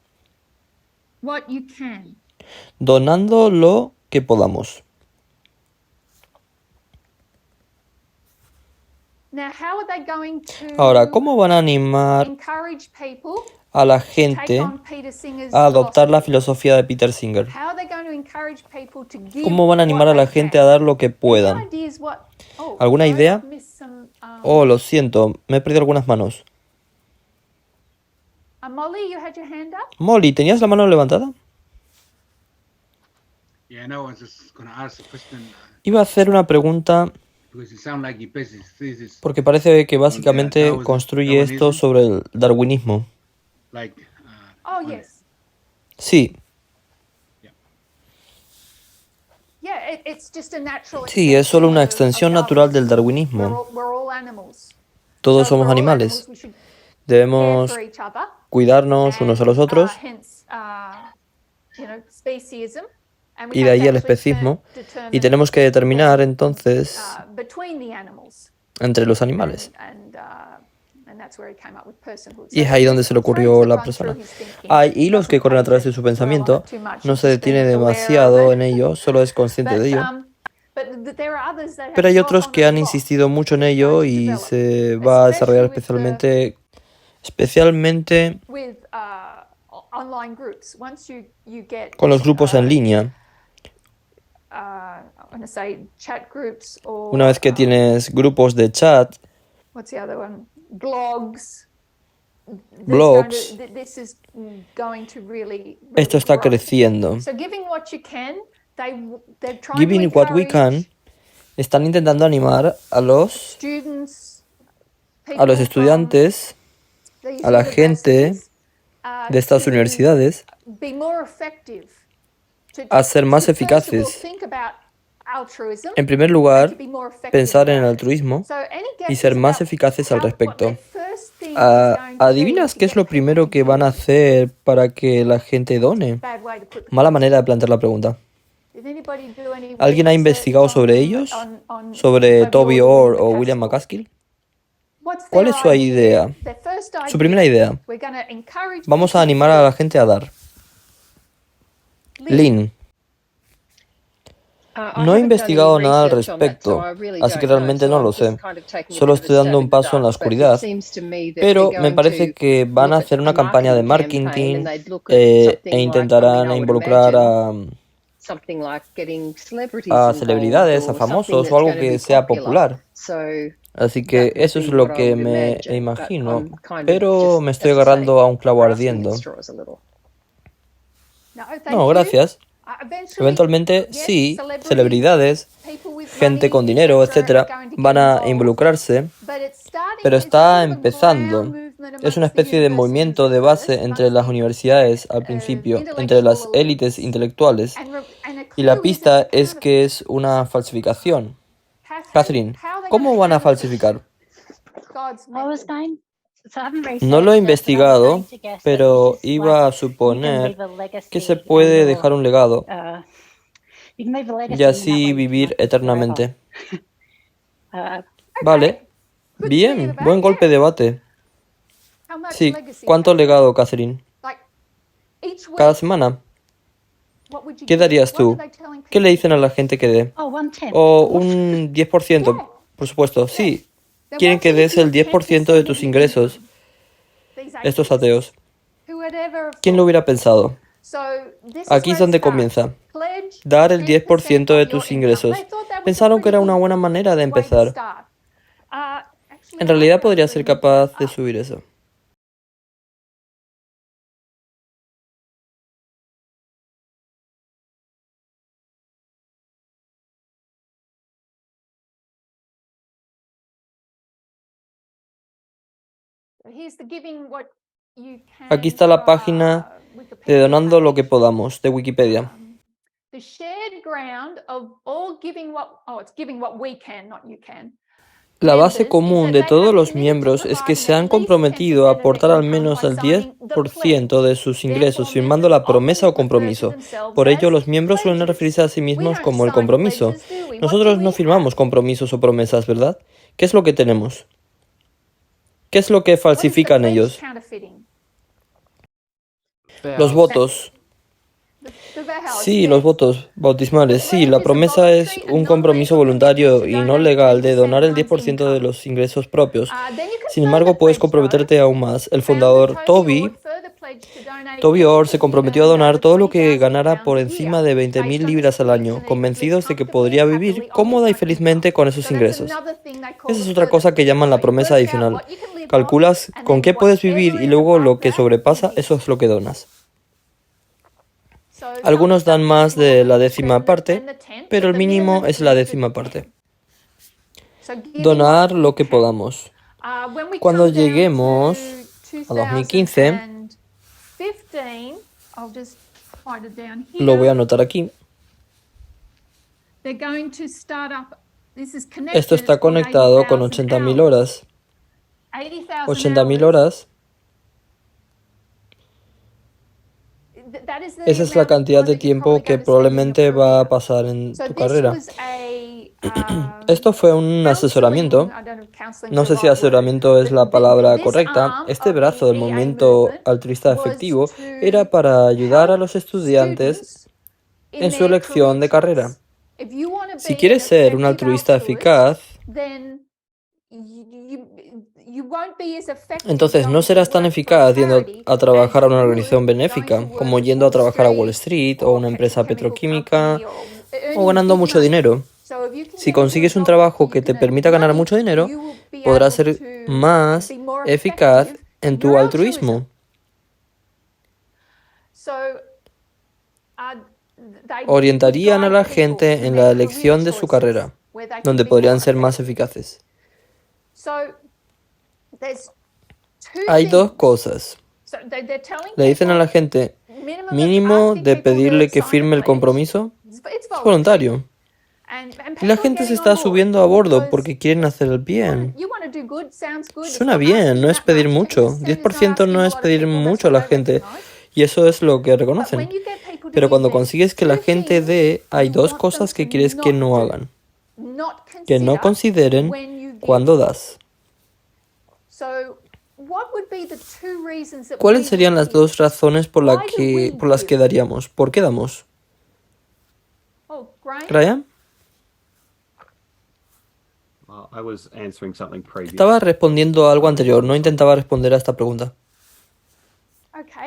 Donando lo que podamos. Ahora, ¿cómo van a animar a la gente a adoptar la filosofía de Peter Singer? ¿Cómo van a animar a la gente a dar lo que puedan? ¿Alguna idea? Oh, lo siento, me he perdido algunas manos. Molly, ¿tenías la mano levantada? Iba a hacer una pregunta porque parece que básicamente construye esto sobre el darwinismo. Sí. Sí, es solo una extensión natural del darwinismo. Todos somos animales. Debemos cuidarnos unos a los otros, y de ahí el especismo, y tenemos que determinar entonces entre los animales. Y es ahí donde se le ocurrió la persona. Hay hilos que corren a través de su pensamiento, no se detiene demasiado en ello, solo es consciente de ello. Pero hay otros que han insistido mucho en ello y se va a desarrollar especialmente con los grupos en línea. Una vez que tienes grupos de chat, blogs, esto está creciendo. Giving what we can, están intentando animar a los estudiantes, a la gente de estas universidades a ser más eficaces. En primer lugar, pensar en el altruismo y ser más eficaces al respecto. ¿Adivinas qué es lo primero que van a hacer para que la gente done? Mala manera de plantear la pregunta. ¿Alguien ha investigado sobre ellos? ¿Sobre Toby Orr o William McCaskill? ¿Cuál es su idea? Su primera idea. Vamos a animar a la gente a dar. Lynn. No he investigado nada al respecto, así que realmente no lo sé. Solo estoy dando un paso en la oscuridad. Pero me parece que van a hacer una campaña de marketing e intentarán involucrar a celebridades, a famosos o algo que sea popular. Así que eso es lo que me imagino. Pero me estoy agarrando a un clavo ardiendo. No, gracias. Eventualmente, sí, celebridades, gente con dinero, etc., van a involucrarse, pero está empezando. Es una especie de movimiento de base entre las universidades al principio, entre las élites intelectuales, y la pista es que es una falsificación. Catherine, ¿cómo van a falsificar? No lo he investigado, pero iba a suponer que se puede dejar un legado y así vivir eternamente. Vale. Bien, buen golpe de bate. Sí, ¿cuánto legado, Catherine? Cada semana. ¿Qué darías tú? ¿Qué le dicen a la gente que dé? O un 10%, por supuesto, sí. Quieren que des el 10% de tus ingresos. Estos ateos. ¿Quién lo hubiera pensado? Aquí es donde comienza. Dar el 10% de tus ingresos. Pensaron que era una buena manera de empezar. En realidad podría ser capaz de subir eso. Aquí está la página de Donando lo que podamos, de Wikipedia. La base común de todos los miembros es que se han comprometido a aportar al menos el 10% de sus ingresos firmando la promesa o compromiso. Por ello, los miembros suelen referirse a sí mismos como el compromiso. Nosotros no firmamos compromisos o promesas, ¿verdad? ¿Qué es lo que tenemos? ¿Qué es lo que falsifican ellos? Los votos. Sí, los votos bautismales. Sí, la promesa es un compromiso voluntario y no legal de donar el 10% de los ingresos propios. Sin embargo, puedes comprometerte aún más. El fundador Toby Orr se comprometió a donar todo lo que ganara por encima de 20.000 libras al año, convencidos de que podría vivir cómoda y felizmente con esos ingresos. Esa es otra cosa que llaman la promesa adicional. Calculas con qué puedes vivir y luego lo que sobrepasa, eso es lo que donas. Algunos dan más de la 10ª parte, pero el mínimo es la 10ª parte. Donar lo que podamos. Cuando lleguemos a 2015, lo voy a anotar aquí. Esto está conectado con 80.000 horas. 80.000 horas Esa es la cantidad de tiempo que probablemente va a pasar en tu carrera. Esto fue un asesoramiento. No sé si asesoramiento es la palabra correcta. Este brazo del movimiento altruista efectivo era para ayudar a los estudiantes en su elección de carrera. Si quieres ser un altruista eficaz, entonces no serás tan eficaz yendo a trabajar a una organización benéfica como yendo a trabajar a Wall Street o a una empresa petroquímica o ganando mucho dinero. Si consigues un trabajo que te permita ganar mucho dinero, podrás ser más eficaz en tu altruismo. Orientarían a la gente en la elección de su carrera, donde podrían ser más eficaces. Hay dos cosas. Le dicen a la gente, mínimo de pedirle que firme el compromiso, es voluntario. Y la gente se está subiendo a bordo porque quieren hacer el bien. Suena bien, no es pedir mucho. 10% no es pedir mucho a la gente. Y eso es lo que reconocen. Pero cuando consigues que la gente dé, hay dos cosas que quieres que no hagan. Que no consideren cuando das. ¿Cuáles serían las dos razones por las que daríamos? ¿Por qué damos? ¿Ryan? Estaba respondiendo a algo anterior, no intentaba responder a esta pregunta.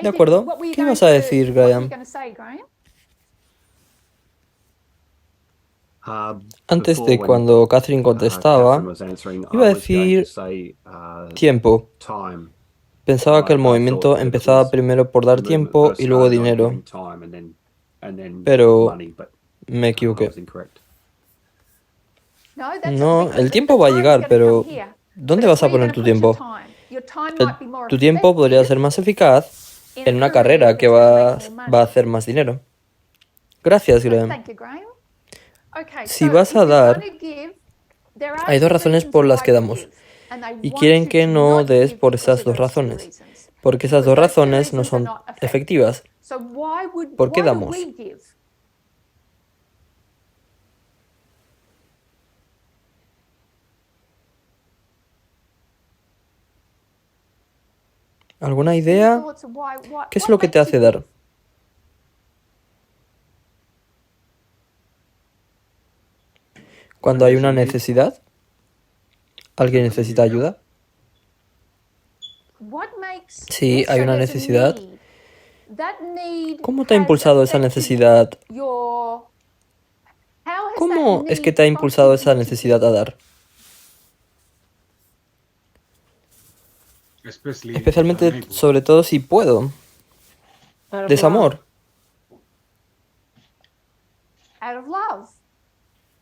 De acuerdo. ¿Qué ibas a decir, Graham? Antes de cuando Catherine contestaba, iba a decir tiempo. Pensaba que el movimiento empezaba primero por dar tiempo y luego dinero. Pero me equivoqué. No, el tiempo va a llegar, pero ¿dónde vas a poner tu tiempo? Tu tiempo podría ser más eficaz en una carrera que va a hacer más dinero. Gracias, Graham. Si vas a dar, hay dos razones por las que damos. Y quieren que no des por esas dos razones. Porque esas dos razones no son efectivas. ¿Por qué damos? ¿Alguna idea? ¿Qué es lo que te hace dar? Cuando hay una necesidad, ¿alguien necesita ayuda? Sí, hay una necesidad. ¿Cómo te ha impulsado esa necesidad? ¿Cómo es que te ha impulsado esa necesidad a dar? Especialmente, sobre todo si puedo. Desamor.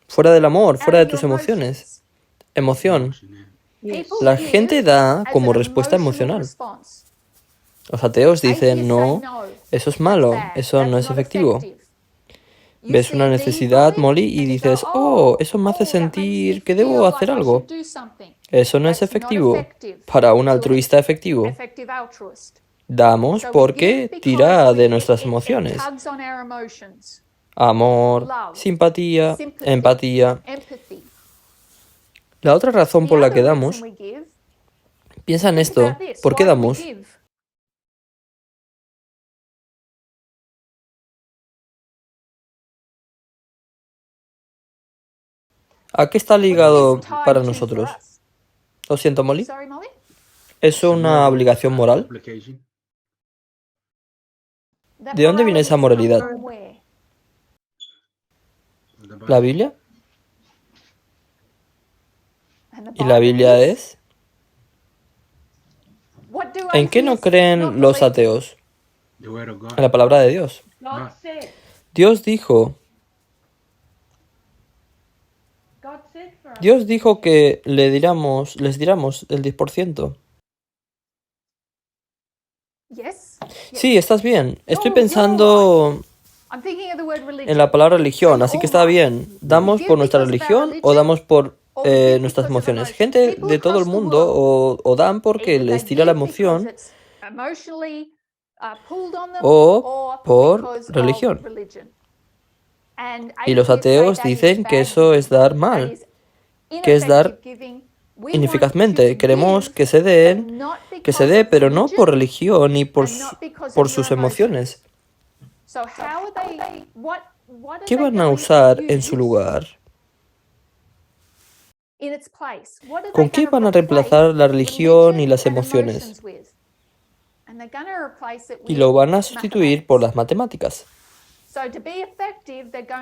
Fuera del amor, fuera de tus emociones. Emoción. La gente da como respuesta emocional. Los ateos dicen, no, eso es malo, eso no es efectivo. Ves una necesidad, Molly, y dices, oh, eso me hace sentir que debo hacer algo. Eso no es efectivo. Para un altruista efectivo. Damos porque tira de nuestras emociones. Amor, simpatía, empatía. La otra razón por la que damos, piensa en esto, ¿por qué damos? ¿A qué está ligado para nosotros? Lo siento, Molly. ¿Es una obligación moral? ¿De dónde viene esa moralidad? ¿La Biblia? ¿Y la Biblia es? ¿En qué no creen los ateos? En la palabra de Dios. Dios dijo que les diéramos el 10%. Sí, estás bien. Estoy pensando en la palabra religión, así que está bien. ¿Damos por nuestra religión o damos por nuestras emociones? Gente de todo el mundo o dan porque les tira la emoción o por religión. Y los ateos dicen que eso es dar mal, que es dar ineficazmente. Queremos que se dé, pero no por religión ni por sus emociones. ¿Qué van a usar en su lugar? ¿Con qué van a reemplazar la religión y las emociones? Y lo van a sustituir por las matemáticas.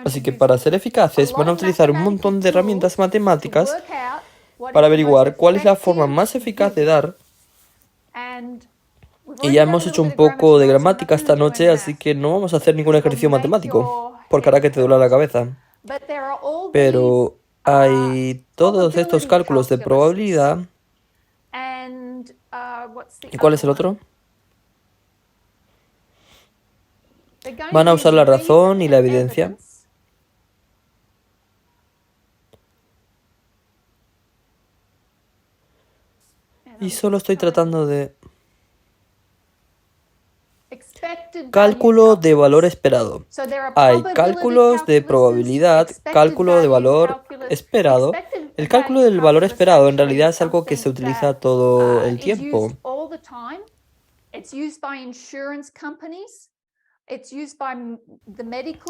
Así que para ser eficaces van a utilizar un montón de herramientas matemáticas para averiguar cuál es la forma más eficaz de dar. Y ya hemos hecho un poco de gramática esta noche, así que no vamos a hacer ningún ejercicio matemático, porque hará que te duela la cabeza. Pero hay todos estos cálculos de probabilidad. ¿Y cuál es el otro? Van a usar la razón y la evidencia. Y solo estoy tratando de... Cálculo de valor esperado. Hay cálculos de probabilidad, cálculo de valor esperado. El cálculo del valor esperado en realidad es algo que se utiliza todo el tiempo.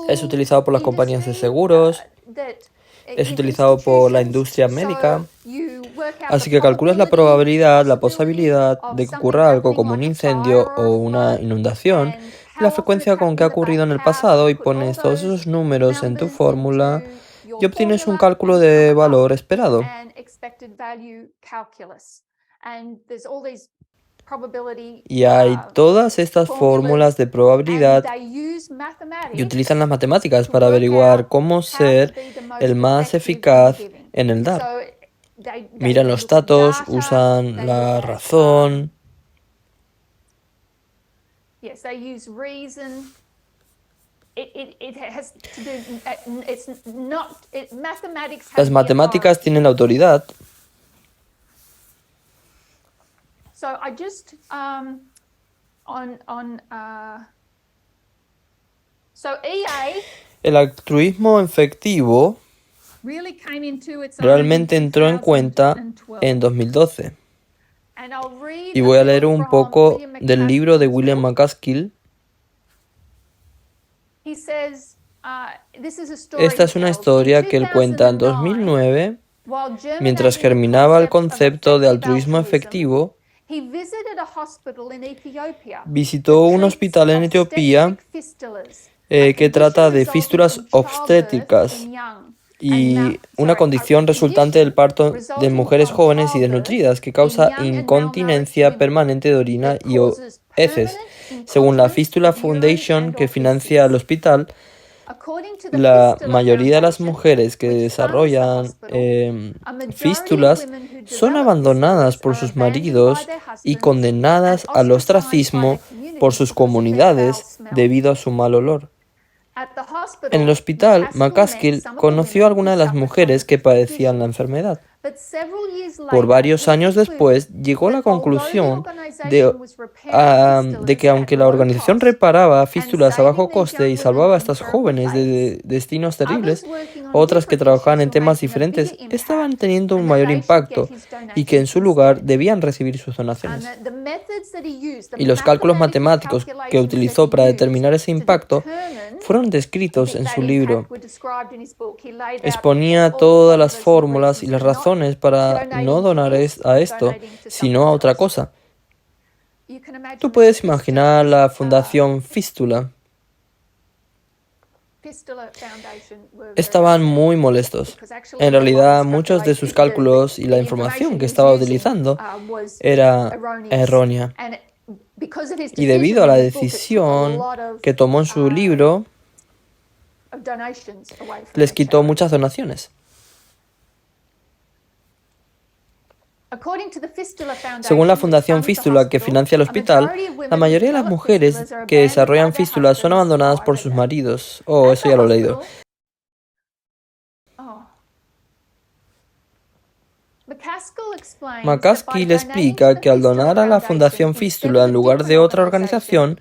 Es utilizado por las compañías de seguros, es utilizado por la industria médica. Así que calculas la probabilidad, la posibilidad de que ocurra algo como un incendio o una inundación, y la frecuencia con que ha ocurrido en el pasado, y pones todos esos números en tu fórmula y obtienes un cálculo de valor esperado. Y hay todas estas fórmulas de probabilidad y utilizan las matemáticas para averiguar cómo ser el más eficaz en el dar. Miran los datos, usan la razón. Las matemáticas tienen la autoridad. El altruismo efectivo realmente entró en cuenta en 2012. Y voy a leer un poco del libro de William McCaskill. Esta es una historia que él cuenta en 2009, mientras germinaba el concepto de altruismo efectivo. Visitó un hospital en Etiopía que trata de fístulas obstétricas y una condición resultante del parto de mujeres jóvenes y desnutridas que causa incontinencia permanente de orina y heces. Según la Fistula Foundation, que financia el hospital, la mayoría de las mujeres que desarrollan fístulas son abandonadas por sus maridos y condenadas al ostracismo por sus comunidades debido a su mal olor. En el hospital, McCaskill conoció a algunas de las mujeres que padecían la enfermedad. Por varios años después, llegó a la conclusión de que aunque la organización reparaba fístulas a bajo coste y salvaba a estas jóvenes de destinos terribles, otras que trabajaban en temas diferentes estaban teniendo un mayor impacto y que en su lugar debían recibir sus donaciones. Y los cálculos matemáticos que utilizó para determinar ese impacto fueron descritos en su libro. Exponía todas las fórmulas y las razones para no donar a esto, sino a otra cosa. Tú puedes imaginar la Fundación Fístula. Estaban muy molestos. En realidad, muchos de sus cálculos y la información que estaba utilizando era errónea. Y debido a la decisión que tomó en su libro, les quitó muchas donaciones. Según la Fundación Fístula que financia el hospital, la mayoría de las mujeres que desarrollan fístulas son abandonadas por sus maridos. Oh, eso ya lo he leído. McCaskill explica que al donar a la Fundación Fístula en lugar de otra organización,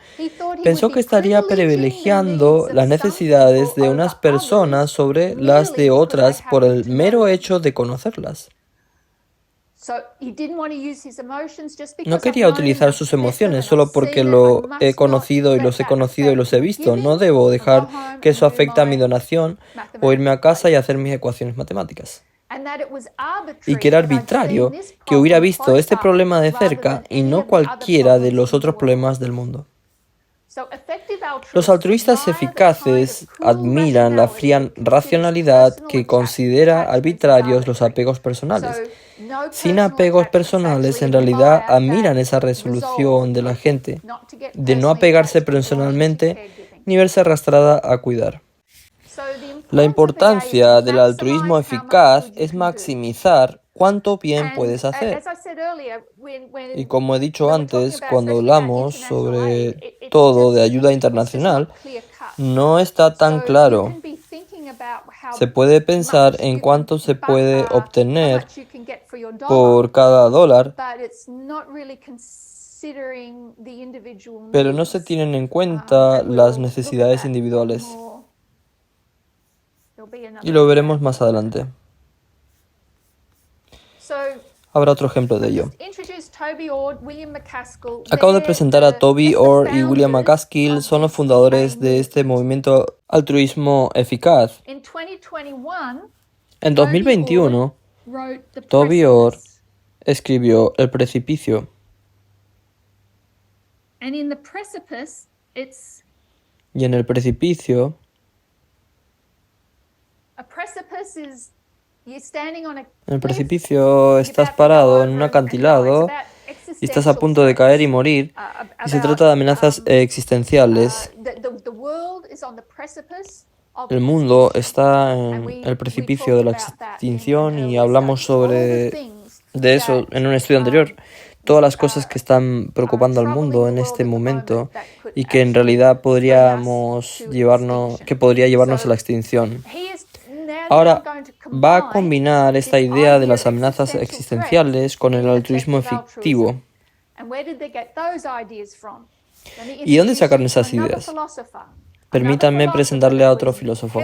pensó que estaría privilegiando las necesidades de unas personas sobre las de otras por el mero hecho de conocerlas. No quería utilizar sus emociones solo porque lo he conocido y los he conocido y los he visto. No debo dejar que eso afecte a mi donación o irme a casa y hacer mis ecuaciones matemáticas. Y que era arbitrario que hubiera visto este problema de cerca y no cualquiera de los otros problemas del mundo. Los altruistas eficaces admiran la fría racionalidad que considera arbitrarios los apegos personales. Sin apegos personales, en realidad admiran esa resolución de la gente, de no apegarse personalmente ni verse arrastrada a cuidar. La importancia del altruismo eficaz es maximizar cuánto bien puedes hacer. Y como he dicho antes, cuando hablamos sobre todo de ayuda internacional, no está tan claro. Se puede pensar en cuánto se puede obtener por cada dólar, pero no se tienen en cuenta las necesidades individuales. Y lo veremos más adelante. Habrá otro ejemplo de ello. Acabo de presentar a Toby Orr y William McCaskill, son los fundadores de este movimiento altruismo eficaz. En 2021, Toby Orr escribió El precipicio. Y en el precipicio, estás parado en un acantilado y estás a punto de caer y morir, y se trata de amenazas existenciales. El mundo está en el precipicio de la extinción y hablamos de eso en un estudio anterior. Todas las cosas que están preocupando al mundo en este momento y que en realidad podría llevarnos a la extinción. Ahora va a combinar esta idea de las amenazas existenciales con el altruismo efectivo. ¿Y dónde sacaron esas ideas? Permítanme presentarle a otro filósofo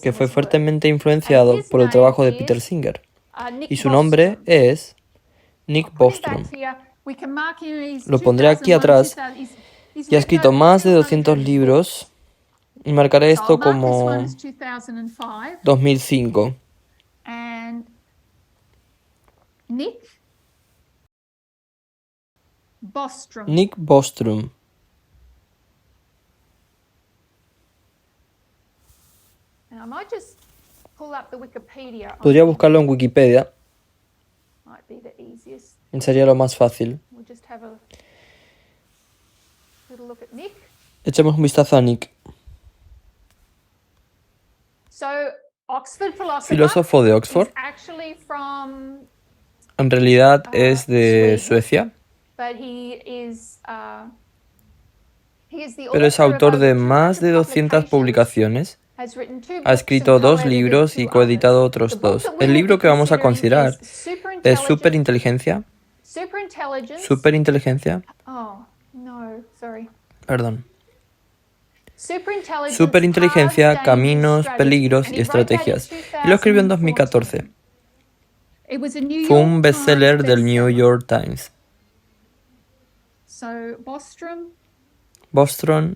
que fue fuertemente influenciado por el trabajo de Peter Singer, y su nombre es Nick Bostrom. Lo pondré aquí atrás y ha escrito más de 200 libros y marcaré esto como 2005. Nick Bostrom. Podría buscarlo en Wikipedia. Sería lo más fácil. Echemos un vistazo a Nick. Filósofo de Oxford. En realidad es de Suecia. Pero es autor de más de 200 publicaciones. Ha escrito 2 libros y coeditado otros 2. El libro que vamos a considerar es Superinteligencia. Superinteligencia, caminos, peligros y estrategias. Y lo escribió en 2014. Fue un bestseller del New York Times. Bostrom,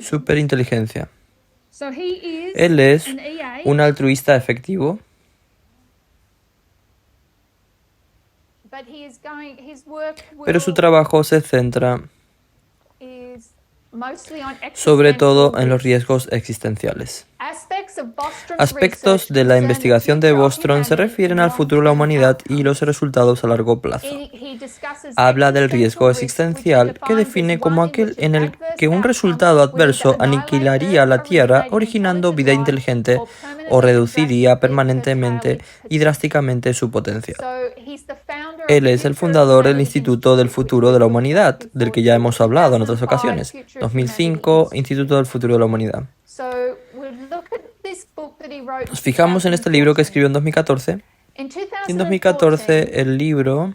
superinteligencia. Él es un altruista efectivo, pero su trabajo se centra sobre todo en los riesgos existenciales. Aspectos de la investigación de Bostrom se refieren al futuro de la humanidad y los resultados a largo plazo. Habla del riesgo existencial, que define como aquel en el que un resultado adverso aniquilaría la Tierra, originando vida inteligente, o reduciría permanentemente y drásticamente su potencia. Él es el fundador del Instituto del Futuro de la Humanidad, del que ya hemos hablado en otras ocasiones. 2005, Instituto del Futuro de la Humanidad. Nos fijamos en este libro que escribió en 2014. En 2014, el libro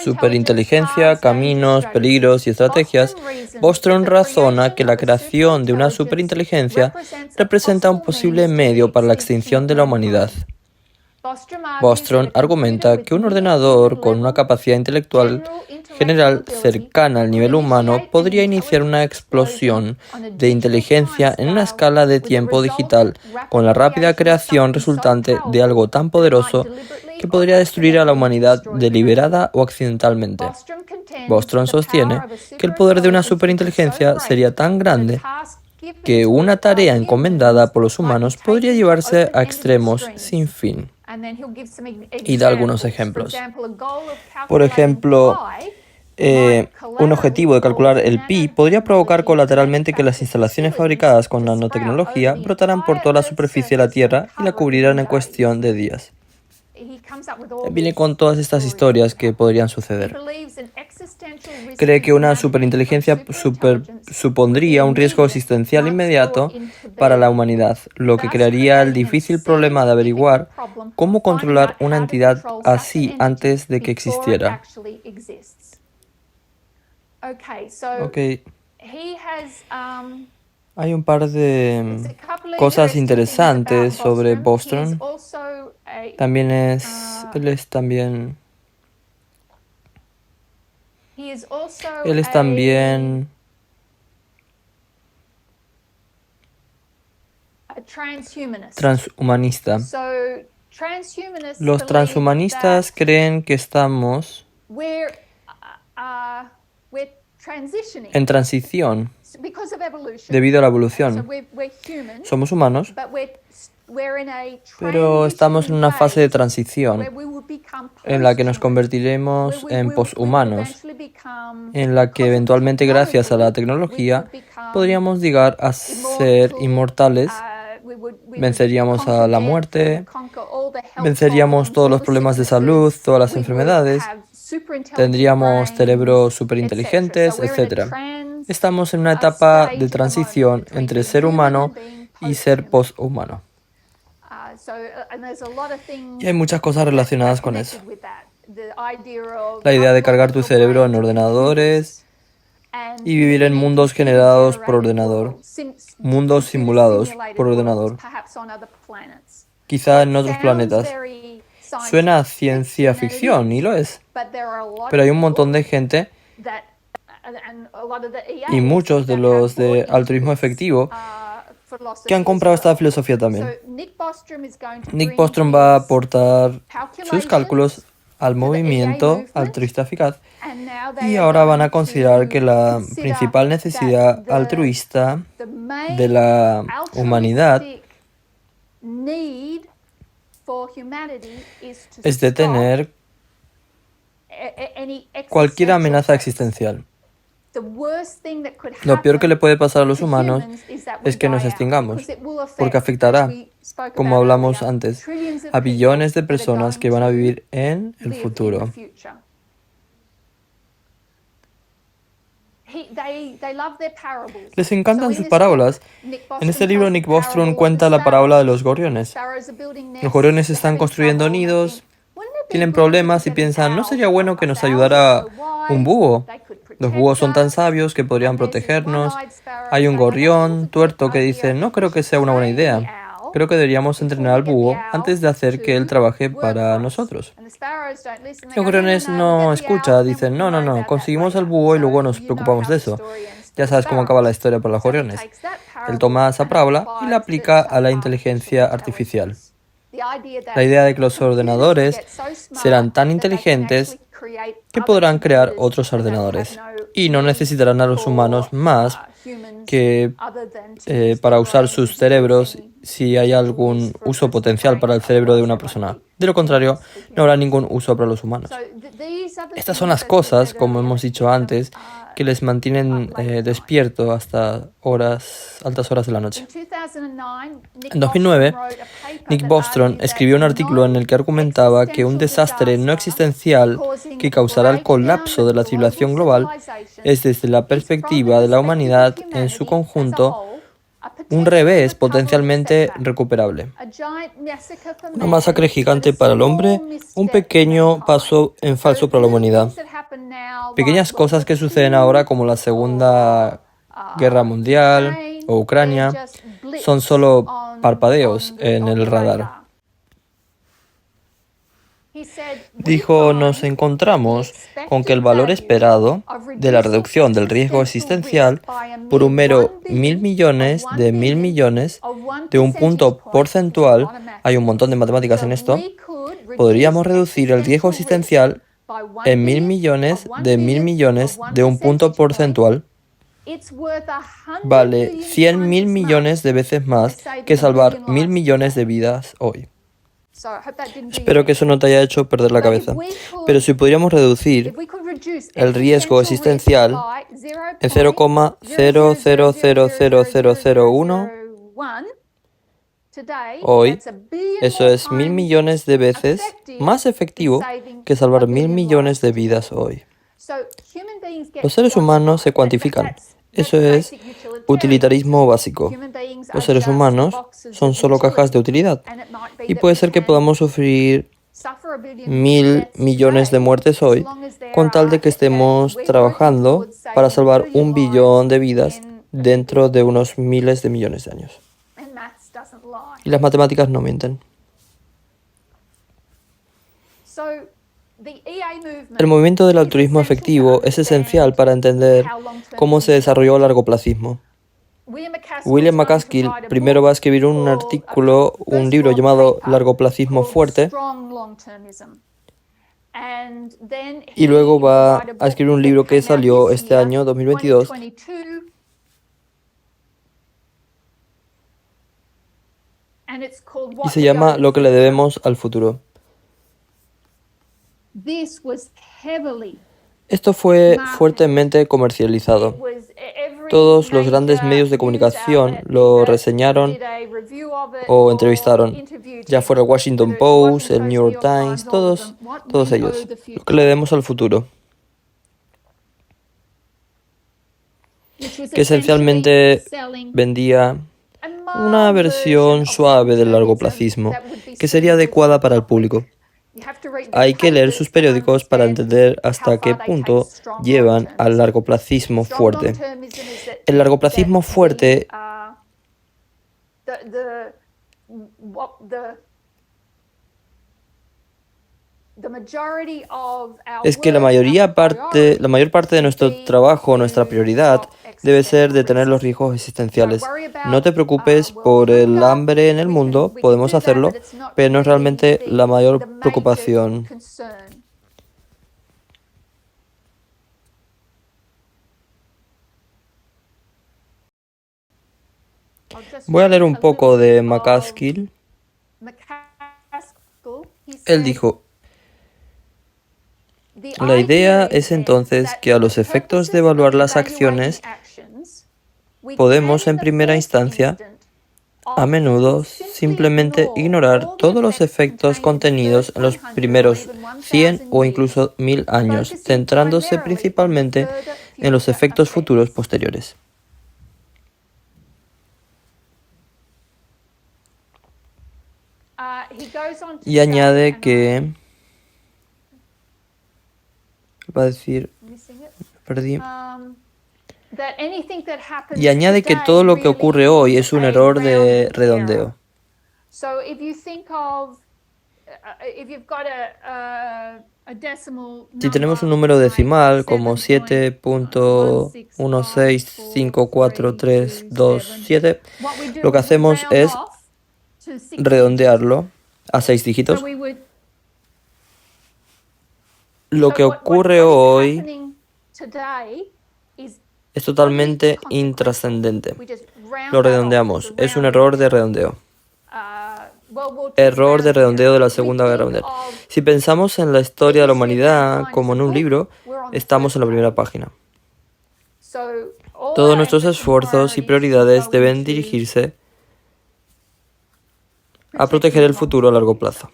Superinteligencia, Caminos, Peligros y Estrategias, Bostrom razona que la creación de una superinteligencia representa un posible medio para la extinción de la humanidad. Bostrom argumenta que un ordenador con una capacidad intelectual general cercana al nivel humano podría iniciar una explosión de inteligencia en una escala de tiempo digital con la rápida creación resultante de algo tan poderoso que podría destruir a la humanidad deliberada o accidentalmente. Bostrom sostiene que el poder de una superinteligencia sería tan grande que una tarea encomendada por los humanos podría llevarse a extremos sin fin. Y da algunos ejemplos. Por ejemplo, un objetivo de calcular el pi podría provocar colateralmente que las instalaciones fabricadas con nanotecnología brotaran por toda la superficie de la Tierra y la cubrieran en cuestión de días. Viene con todas estas historias que podrían suceder. Cree que una superinteligencia supondría un riesgo existencial inmediato para la humanidad, lo que crearía el difícil problema de averiguar cómo controlar una entidad así antes de que existiera. Okay. Hay un par de cosas interesantes sobre Bostrom. Él es también transhumanista. Los transhumanistas creen que estamos en transición debido a la evolución. Somos humanos, pero estamos en una fase de transición en la que nos convertiremos en poshumanos, en la que eventualmente, gracias a la tecnología, podríamos llegar a ser inmortales, venceríamos a la muerte, venceríamos todos los problemas de salud, todas las enfermedades, tendríamos cerebros superinteligentes, etc. Estamos en una etapa de transición entre ser humano y ser poshumano. Y hay muchas cosas relacionadas con eso. La idea de cargar tu cerebro en ordenadores y vivir en mundos generados por ordenador, mundos simulados por ordenador, quizá en otros planetas. Suena a ciencia ficción, y lo es. Pero hay un montón de gente, y muchos de los de altruismo efectivo, que han comprado esta filosofía también. Nick Bostrom va a aportar sus cálculos al movimiento altruista eficaz y ahora van a considerar que la principal necesidad altruista de la humanidad es detener cualquier amenaza existencial. Lo peor que le puede pasar a los humanos es que nos extingamos, porque afectará, como hablamos antes, a billones de personas que van a vivir en el futuro. Les encantan sus parábolas. En este libro, Nick Bostrom cuenta la parábola de los gorriones. Los gorriones están construyendo nidos, tienen problemas y piensan, ¿no sería bueno que nos ayudara un búho? Los búhos son tan sabios que podrían protegernos. Hay un gorrión tuerto que dice, no creo que sea una buena idea. Creo que deberíamos entrenar al búho antes de hacer que él trabaje para nosotros. Los gorriones no escuchan, dicen, no, conseguimos al búho y luego nos preocupamos de eso. Ya sabes cómo acaba la historia para los gorriones. Él toma esa parábola y la aplica a la inteligencia artificial. La idea de que los ordenadores serán tan inteligentes que podrán crear otros ordenadores y no necesitarán a los humanos más que para usar sus cerebros si hay algún uso potencial para el cerebro de una persona. De lo contrario, no habrá ningún uso para los humanos. Estas son las cosas, como hemos dicho antes, que les mantienen despiertos hasta altas horas de la noche. En 2009, Nick Bostrom escribió un artículo en el que argumentaba que un desastre no existencial que causará el colapso de la civilización global es, desde la perspectiva de la humanidad en su conjunto, un revés potencialmente recuperable. Una masacre gigante para el hombre, un pequeño paso en falso para la humanidad. Pequeñas cosas que suceden ahora, como la Segunda Guerra Mundial o Ucrania, son solo parpadeos en el radar. Dijo, nos encontramos con que el valor esperado de la reducción del riesgo existencial por un mero 1.000 millones de un punto porcentual, hay un montón de matemáticas en esto, podríamos reducir el riesgo existencial en 1.000 millones de un punto porcentual. Vale 100.000 millones de veces más que salvar 1.000 millones de vidas hoy. Espero que eso no te haya hecho perder la cabeza. Pero si pudiéramos reducir el riesgo existencial en 0,000001 hoy, eso es 1.000 millones de veces más efectivo que salvar 1.000 millones de vidas hoy. Los seres humanos se cuantifican. Eso es utilitarismo básico. Los seres humanos son solo cajas de utilidad. Y puede ser que podamos sufrir 1.000 millones de muertes hoy, con tal de que estemos trabajando para salvar 1 billón de vidas dentro de unos miles de millones de años. Y las matemáticas no mienten. El movimiento del altruismo efectivo es esencial para entender cómo se desarrolló el largoplacismo. William MacAskill primero va a escribir un libro llamado Largoplacismo Fuerte, y luego va a escribir un libro que salió este año, 2022, y se llama Lo que le debemos al futuro. Esto fue fuertemente comercializado. Todos los grandes medios de comunicación lo reseñaron o entrevistaron, ya fuera el Washington Post, el New York Times, todos ellos. Lo que le debemos al futuro. Que esencialmente vendía una versión suave del largoplacismo, que sería adecuada para el público. Hay que leer sus periódicos para entender hasta qué punto llevan al largoplacismo fuerte. El largoplacismo fuerte es que la mayor parte de nuestro trabajo, nuestra prioridad, debe ser detener los riesgos existenciales. No te preocupes por el hambre en el mundo, podemos hacerlo, pero no es realmente la mayor preocupación. Voy a leer un poco de MacAskill. Él dijo: la idea es entonces que a los efectos de evaluar las acciones, podemos en primera instancia, a menudo, simplemente ignorar todos los efectos contenidos en los primeros 100 o incluso 1.000 años, centrándose principalmente en los efectos futuros posteriores. Y añade que... va a decir... perdí. Y añade que todo lo que ocurre hoy es un error de redondeo. Si tenemos un número decimal como 7.1654327, lo que hacemos es redondearlo a 6 dígitos. Lo que ocurre hoy es totalmente intrascendente. Lo redondeamos. Es un error de redondeo. Error de redondeo de la Segunda Guerra Mundial. Si pensamos en la historia de la humanidad como en un libro, estamos en la primera página. Todos nuestros esfuerzos y prioridades deben dirigirse a proteger el futuro a largo plazo.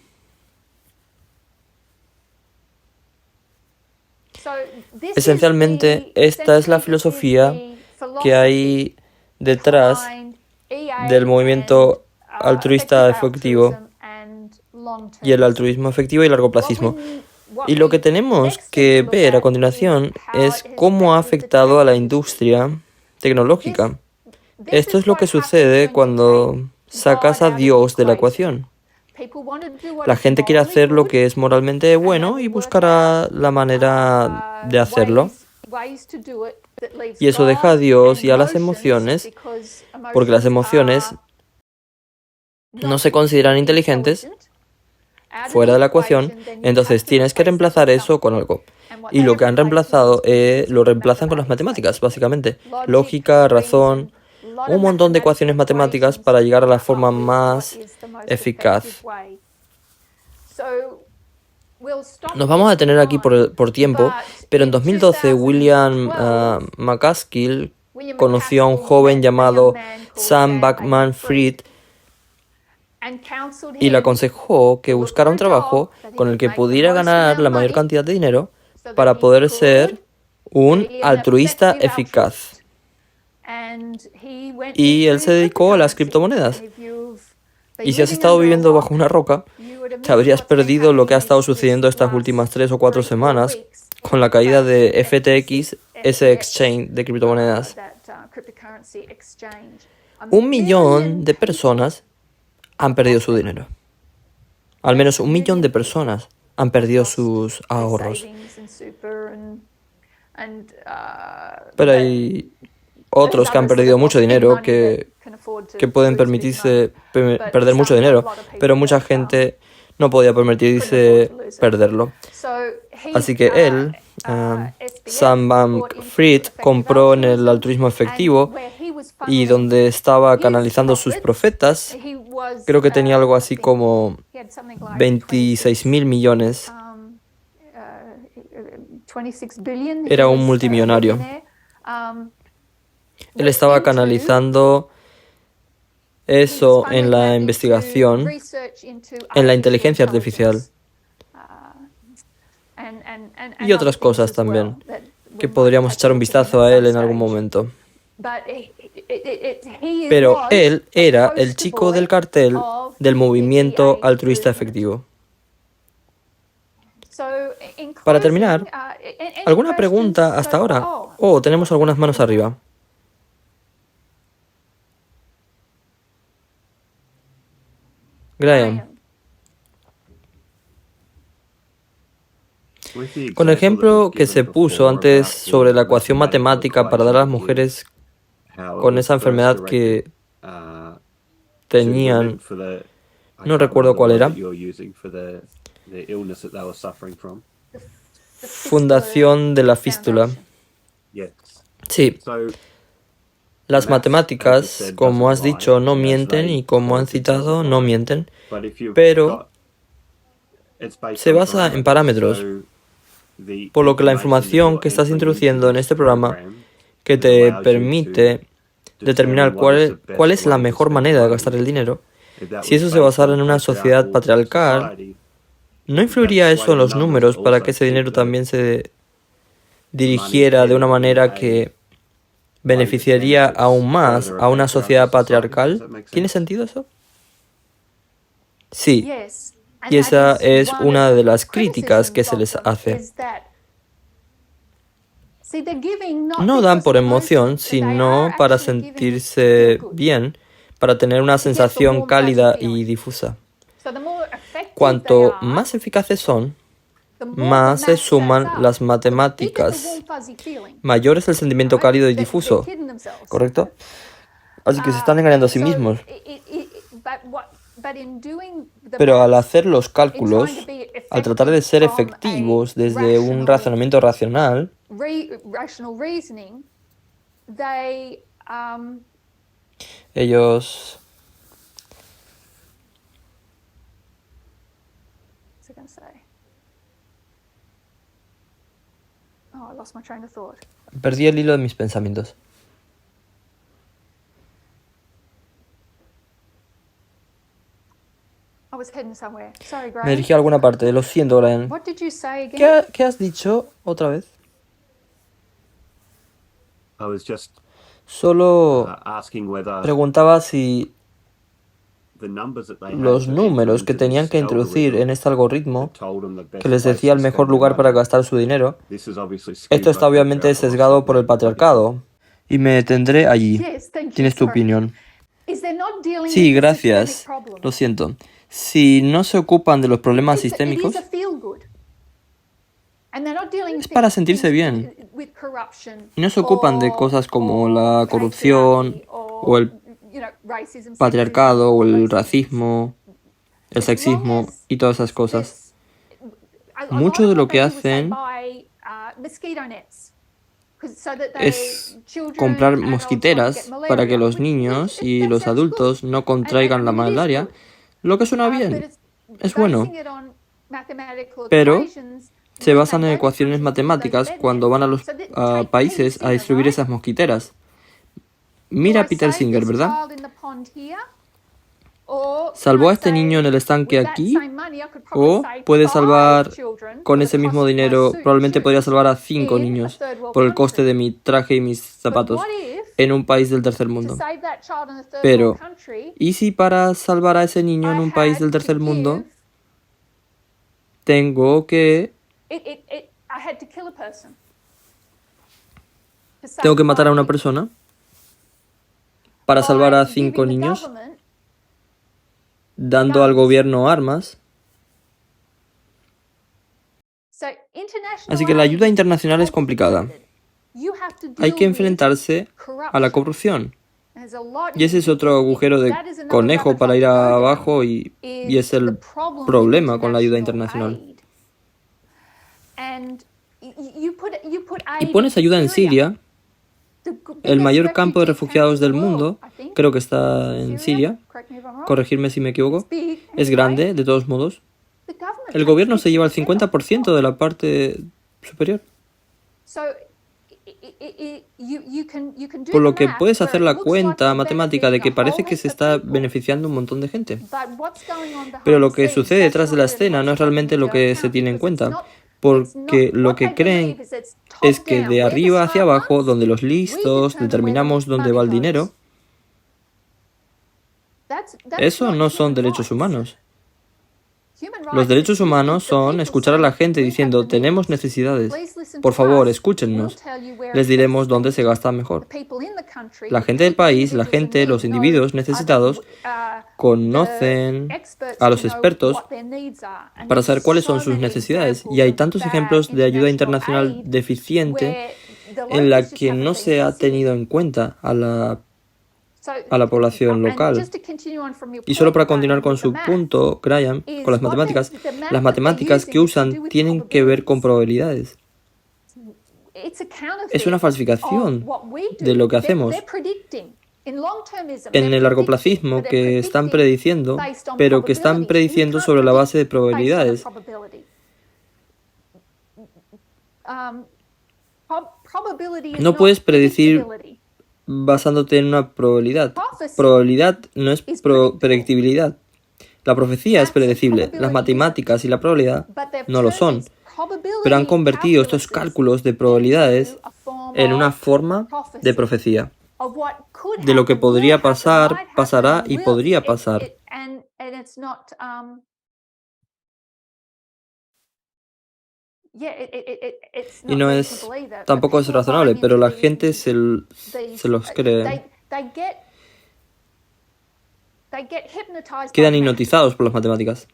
Esencialmente, esta es la filosofía que hay detrás del movimiento altruista efectivo y el altruismo efectivo y largoplacismo. Y lo que tenemos que ver a continuación es cómo ha afectado a la industria tecnológica. Esto es lo que sucede cuando sacas a Dios de la ecuación. La gente quiere hacer lo que es moralmente bueno y buscará la manera de hacerlo. Y eso deja a Dios y a las emociones, porque las emociones no se consideran inteligentes, fuera de la ecuación, entonces tienes que reemplazar eso con algo. Y lo que han reemplazado, lo reemplazan con las matemáticas, básicamente. Lógica, razón, un montón de ecuaciones matemáticas para llegar a la forma más eficaz. Nos vamos a detener aquí por tiempo, pero en 2012 William McCaskill conoció a un joven llamado Sam Bankman-Fried y le aconsejó que buscara un trabajo con el que pudiera ganar la mayor cantidad de dinero para poder ser un altruista eficaz. Y él se dedicó a las criptomonedas. Y si has estado viviendo bajo una roca, te habrías perdido lo que ha estado sucediendo estas últimas 3 o 4 semanas con la caída de FTX, ese exchange de criptomonedas. 1 millón de personas han perdido su dinero. Al menos 1 millón de personas han perdido sus ahorros. Pero hay otros que han perdido mucho dinero, que pueden permitirse perder mucho dinero, pero mucha gente no podía permitirse perderlo. Así que él, Sam Bankman-Fried, compró en el altruismo efectivo y donde estaba canalizando sus profetas, creo que tenía algo así como 26.000 millones. Era un multimillonario. Él estaba canalizando eso en la investigación, en la inteligencia artificial y otras cosas también, que podríamos echar un vistazo a él en algún momento. Pero él era el chico del cartel del movimiento altruista efectivo. Para terminar, ¿alguna pregunta hasta ahora? Oh, tenemos algunas manos arriba. Graham. Con el ejemplo que se puso antes sobre la ecuación matemática para dar a las mujeres con esa enfermedad que tenían, no recuerdo cuál era, fundación de la fístula. Sí. Las matemáticas, como has dicho, no mienten y como han citado, no mienten, pero se basa en parámetros, por lo que la información que estás introduciendo en este programa que te permite determinar cuál es la mejor manera de gastar el dinero, si eso se basara en una sociedad patriarcal, ¿no influiría eso en los números para que ese dinero también se dirigiera de una manera que beneficiaría aún más a una sociedad patriarcal? ¿Tiene sentido eso? Sí, y esa es una de las críticas que se les hace. No dan por emoción, sino para sentirse bien, para tener una sensación cálida y difusa. Cuanto más eficaces son, más se suman las matemáticas, mayor es el sentimiento cálido y difuso, ¿correcto? Así que se están engañando a sí mismos. Pero al hacer los cálculos, al tratar de ser efectivos desde un razonamiento racional, ellos perdí el hilo de mis pensamientos. Me dirigí a alguna parte, lo siento, Brian. ¿Qué has dicho otra vez? Solo asking whether preguntaba si the numbers that they had los to números enter que into tenían this que introducir en algorithm este algoritmo, that told them the best que les place decía el to mejor spend their lugar para money. gastar su dinero, This is obviously skewed esto está by obviamente patriarchal sesgado por el philosophy. patriarcado. Y me detendré allí. Yes, thank you. ¿Tienes tu Sorry. opinión? Is they're not dealing Sí, with the gracias. systemic problem. Lo siento. Si no se ocupan de los problemas It sistémicos, is a feel good. And they're not dealing es para sentirse bien. with corruption Y no se ocupan de cosas como la corrupción o el patriarcado o el racismo, el sexismo y todas esas cosas. Mucho de lo que hacen es comprar mosquiteras para que los niños y los adultos no contraigan la malaria, lo que suena bien, es bueno. Pero se basan en ecuaciones matemáticas cuando van a los países a distribuir esas mosquiteras. Mira a Peter Singer, ¿verdad? ¿Salvó a este niño en el estanque aquí? ¿O puede salvar con ese mismo dinero, probablemente podría salvar a 5 niños por el coste de mi traje y mis zapatos en un país del tercer mundo? Pero, ¿y si para salvar a ese niño en un país del tercer mundo tengo que matar a una persona para salvar a 5 niños, dando al gobierno armas? Así que la ayuda internacional es complicada. Hay que enfrentarse a la corrupción. Y ese es otro agujero de conejo para ir abajo y es el problema con la ayuda internacional. Y pones ayuda en Siria, el mayor campo de refugiados del mundo, creo que está en Siria, corregirme si me equivoco, es grande, de todos modos. El gobierno se lleva el 50% de la parte superior. Por lo que puedes hacer la cuenta matemática de que parece que se está beneficiando un montón de gente. Pero lo que sucede detrás de la escena no es realmente lo que se tiene en cuenta, porque lo que creen es que de arriba hacia abajo, donde los listos determinamos dónde va el dinero, eso no son derechos humanos. Los derechos humanos son escuchar a la gente diciendo, tenemos necesidades, por favor, escúchennos. Les diremos dónde se gasta mejor. La gente del país, la gente, los individuos necesitados, conocen a los expertos para saber cuáles son sus necesidades. Y hay tantos ejemplos de ayuda internacional deficiente en la que no se ha tenido en cuenta a la población local. Y solo para continuar con su punto, Graham, con las matemáticas que usan tienen que ver con probabilidades. Es una falsificación de lo que hacemos. En el largoplacismo que están prediciendo, pero que están prediciendo sobre la base de probabilidades. No puedes predecir basándote en una probabilidad. Probabilidad no es predictibilidad. La profecía es predecible. Las matemáticas y la probabilidad no lo son. Pero han convertido estos cálculos de probabilidades en una forma de profecía. De lo que podría pasar, pasará y podría pasar. Y tampoco es razonable, pero la gente se los cree. Quedan hipnotizados por las matemáticas.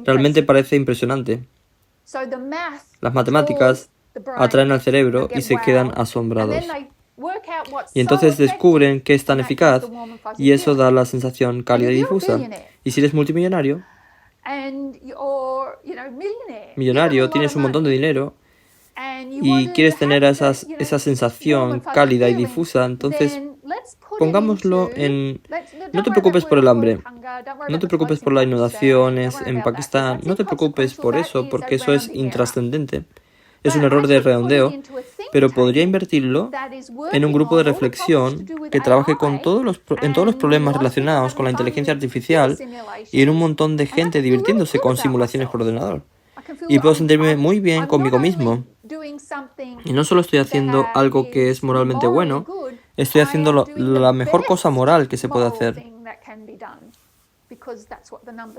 Realmente parece impresionante. Las matemáticas atraen al cerebro y se quedan asombrados. Y entonces descubren que es tan eficaz y eso da la sensación cálida y difusa. Y si eres multimillonario, tienes un montón de dinero y quieres tener esa sensación cálida y difusa, entonces pongámoslo en... No te preocupes por el hambre, no te preocupes por las inundaciones en Pakistán, no te preocupes por eso, porque eso es intrascendente. Es un error de redondeo, pero podría invertirlo en un grupo de reflexión que trabaje en todos los problemas relacionados con la inteligencia artificial y en un montón de gente divirtiéndose con simulaciones por ordenador. Y puedo sentirme muy bien conmigo mismo. Y no solo estoy haciendo algo que es moralmente bueno, Estoy haciendo la mejor cosa moral que se puede hacer,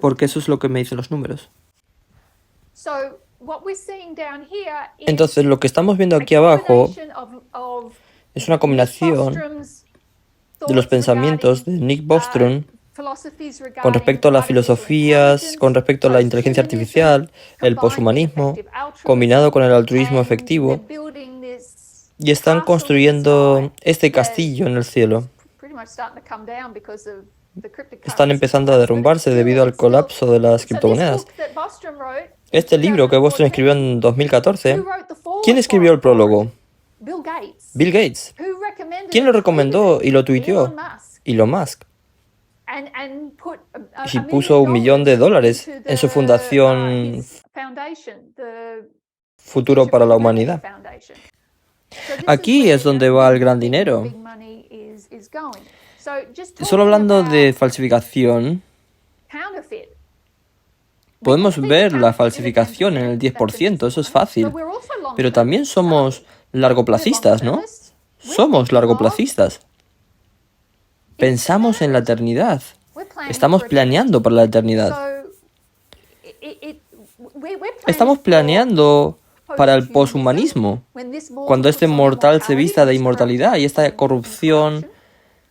porque eso es lo que me dicen los números. Entonces, lo que estamos viendo aquí abajo es una combinación de los pensamientos de Nick Bostrom con respecto a las filosofías, con respecto a la inteligencia artificial, el poshumanismo, combinado con el altruismo efectivo, y están construyendo este castillo en el cielo. Están empezando a derrumbarse debido al colapso de las criptomonedas. Este libro que Bostrom escribió en 2014, ¿quién escribió el prólogo? Bill Gates. ¿Quién lo recomendó y lo tuiteó? Elon Musk. Y puso $1 millón en su fundación Futuro para la Humanidad. Aquí es donde va el gran dinero. Solo hablando de falsificación, podemos ver la falsificación en el 10%, eso es fácil. Pero también somos largoplacistas, ¿no? Somos largoplacistas. Pensamos en la eternidad. Estamos planeando para la eternidad. Estamos planeando para el poshumanismo, cuando este mortal se vista de inmortalidad y esta corrupción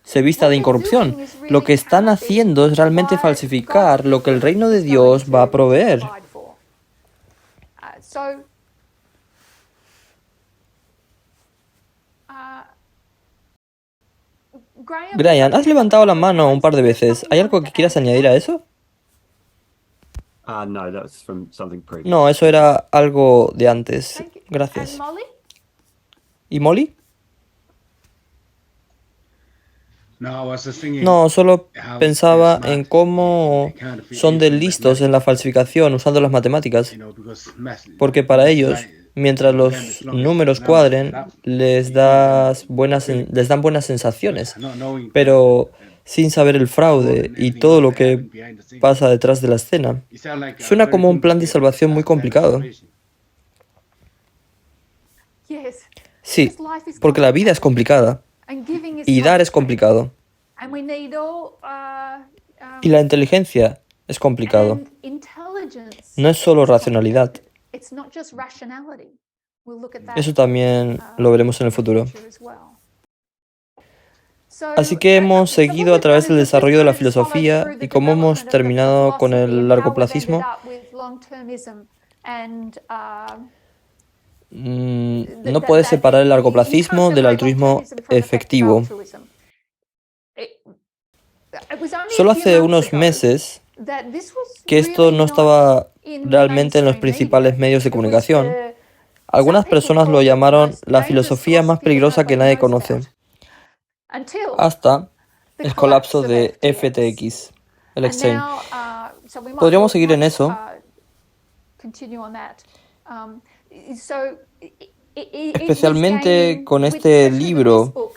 se vista de incorrupción. Lo que están haciendo es realmente falsificar lo que el reino de Dios va a proveer. Brian, has levantado la mano un par de veces. ¿Hay algo que quieras añadir a eso? No, that's from something previous. No, eso era algo de antes. Gracias. ¿Y Molly? No, solo pensaba en cómo son de listos en la falsificación usando las matemáticas, porque para ellos, mientras los números cuadren, les dan buenas sensaciones, pero sin saber el fraude y todo lo que pasa detrás de la escena. Suena como un plan de salvación muy complicado. Sí, porque la vida es complicada y dar es complicado. Y la inteligencia es complicado. No es solo racionalidad. Eso también lo veremos en el futuro. Así que hemos seguido a través del desarrollo de la filosofía y cómo hemos terminado con el largoplacismo. No puedes separar el largoplacismo del altruismo efectivo. Solo hace unos meses que esto no estaba realmente en los principales medios de comunicación. Algunas personas lo llamaron la filosofía más peligrosa que nadie conoce. Hasta el colapso de FTX, el exchange. Podríamos seguir en eso. Especialmente con este libro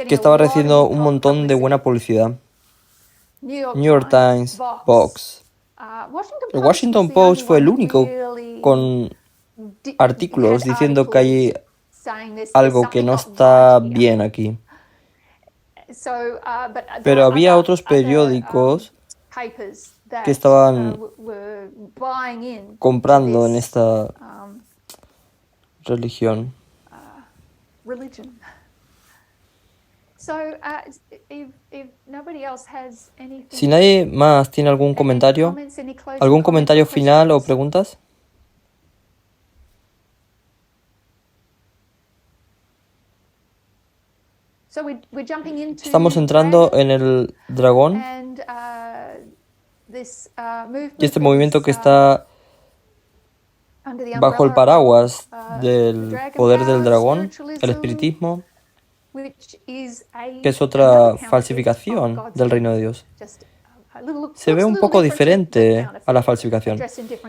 que estaba recibiendo un montón de buena publicidad. New York Times, Vox. El Washington Post fue el único con artículos diciendo que hay algo que no está bien aquí. Pero había otros periódicos que estaban comprando en esta religión. Si nadie más tiene algún comentario final o preguntas. Estamos entrando en el dragón y este movimiento que está bajo el paraguas del poder del dragón, el espiritismo, que es otra falsificación del reino de Dios. Se ve un poco diferente a la falsificación.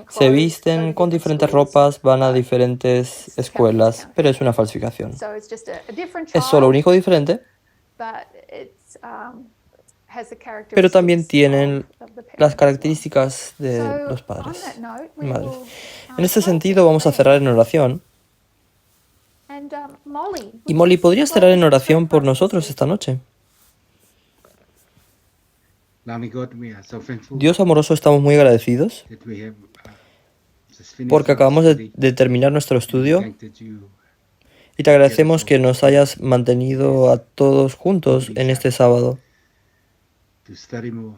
Se visten con diferentes ropas, van a diferentes escuelas, pero es una falsificación. Es solo único diferente, pero también tienen las características de los padres y madres. En este sentido, vamos a cerrar en oración. Molly. Y Molly, ¿podrías cerrar en oración por nosotros esta noche? Loving God, we are so thankful Dios amoroso, estamos muy agradecidos that we have just finished porque our acabamos study. de terminar nuestro And we estudio thank that you y te agradecemos que nos hayas mantenido a todos juntos en este sábado to study more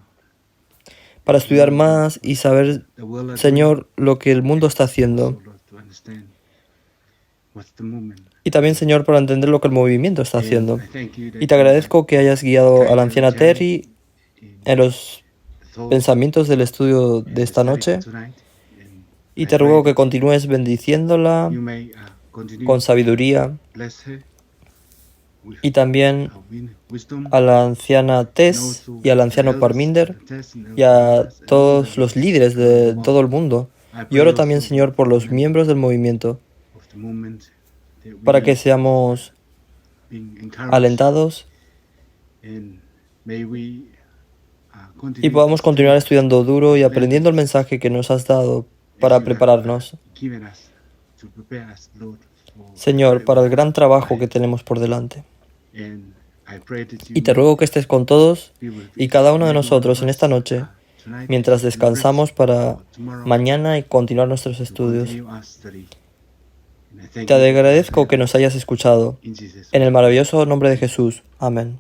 para estudiar más y saber, the world are Señor, lo que el mundo está doing, haciendo. so Lord, to understand what's the movement. Y también, Señor, para entender lo que el movimiento está haciendo. And I thank you that Y te agradezco que hayas guiado a la anciana Terry in en los the thoughts pensamientos del estudio de esta study noche. for tonight. And Y I te pray ruego que that continúes bendiciéndola you may continue con to sabiduría bless her with y también wisdom, a la anciana Tess y al anciano Parminder y a todos los líderes de todo el mundo. Y oro también, Señor, por los miembros del movimiento, para que seamos alentados y podamos continuar estudiando duro y aprendiendo el mensaje que nos has dado para prepararnos, Señor, para el gran trabajo que tenemos por delante. Y te ruego que estés con todos y cada uno de nosotros en esta noche, mientras descansamos para mañana y continuar nuestros estudios. Te agradezco que nos hayas escuchado. En el maravilloso nombre de Jesús. Amén.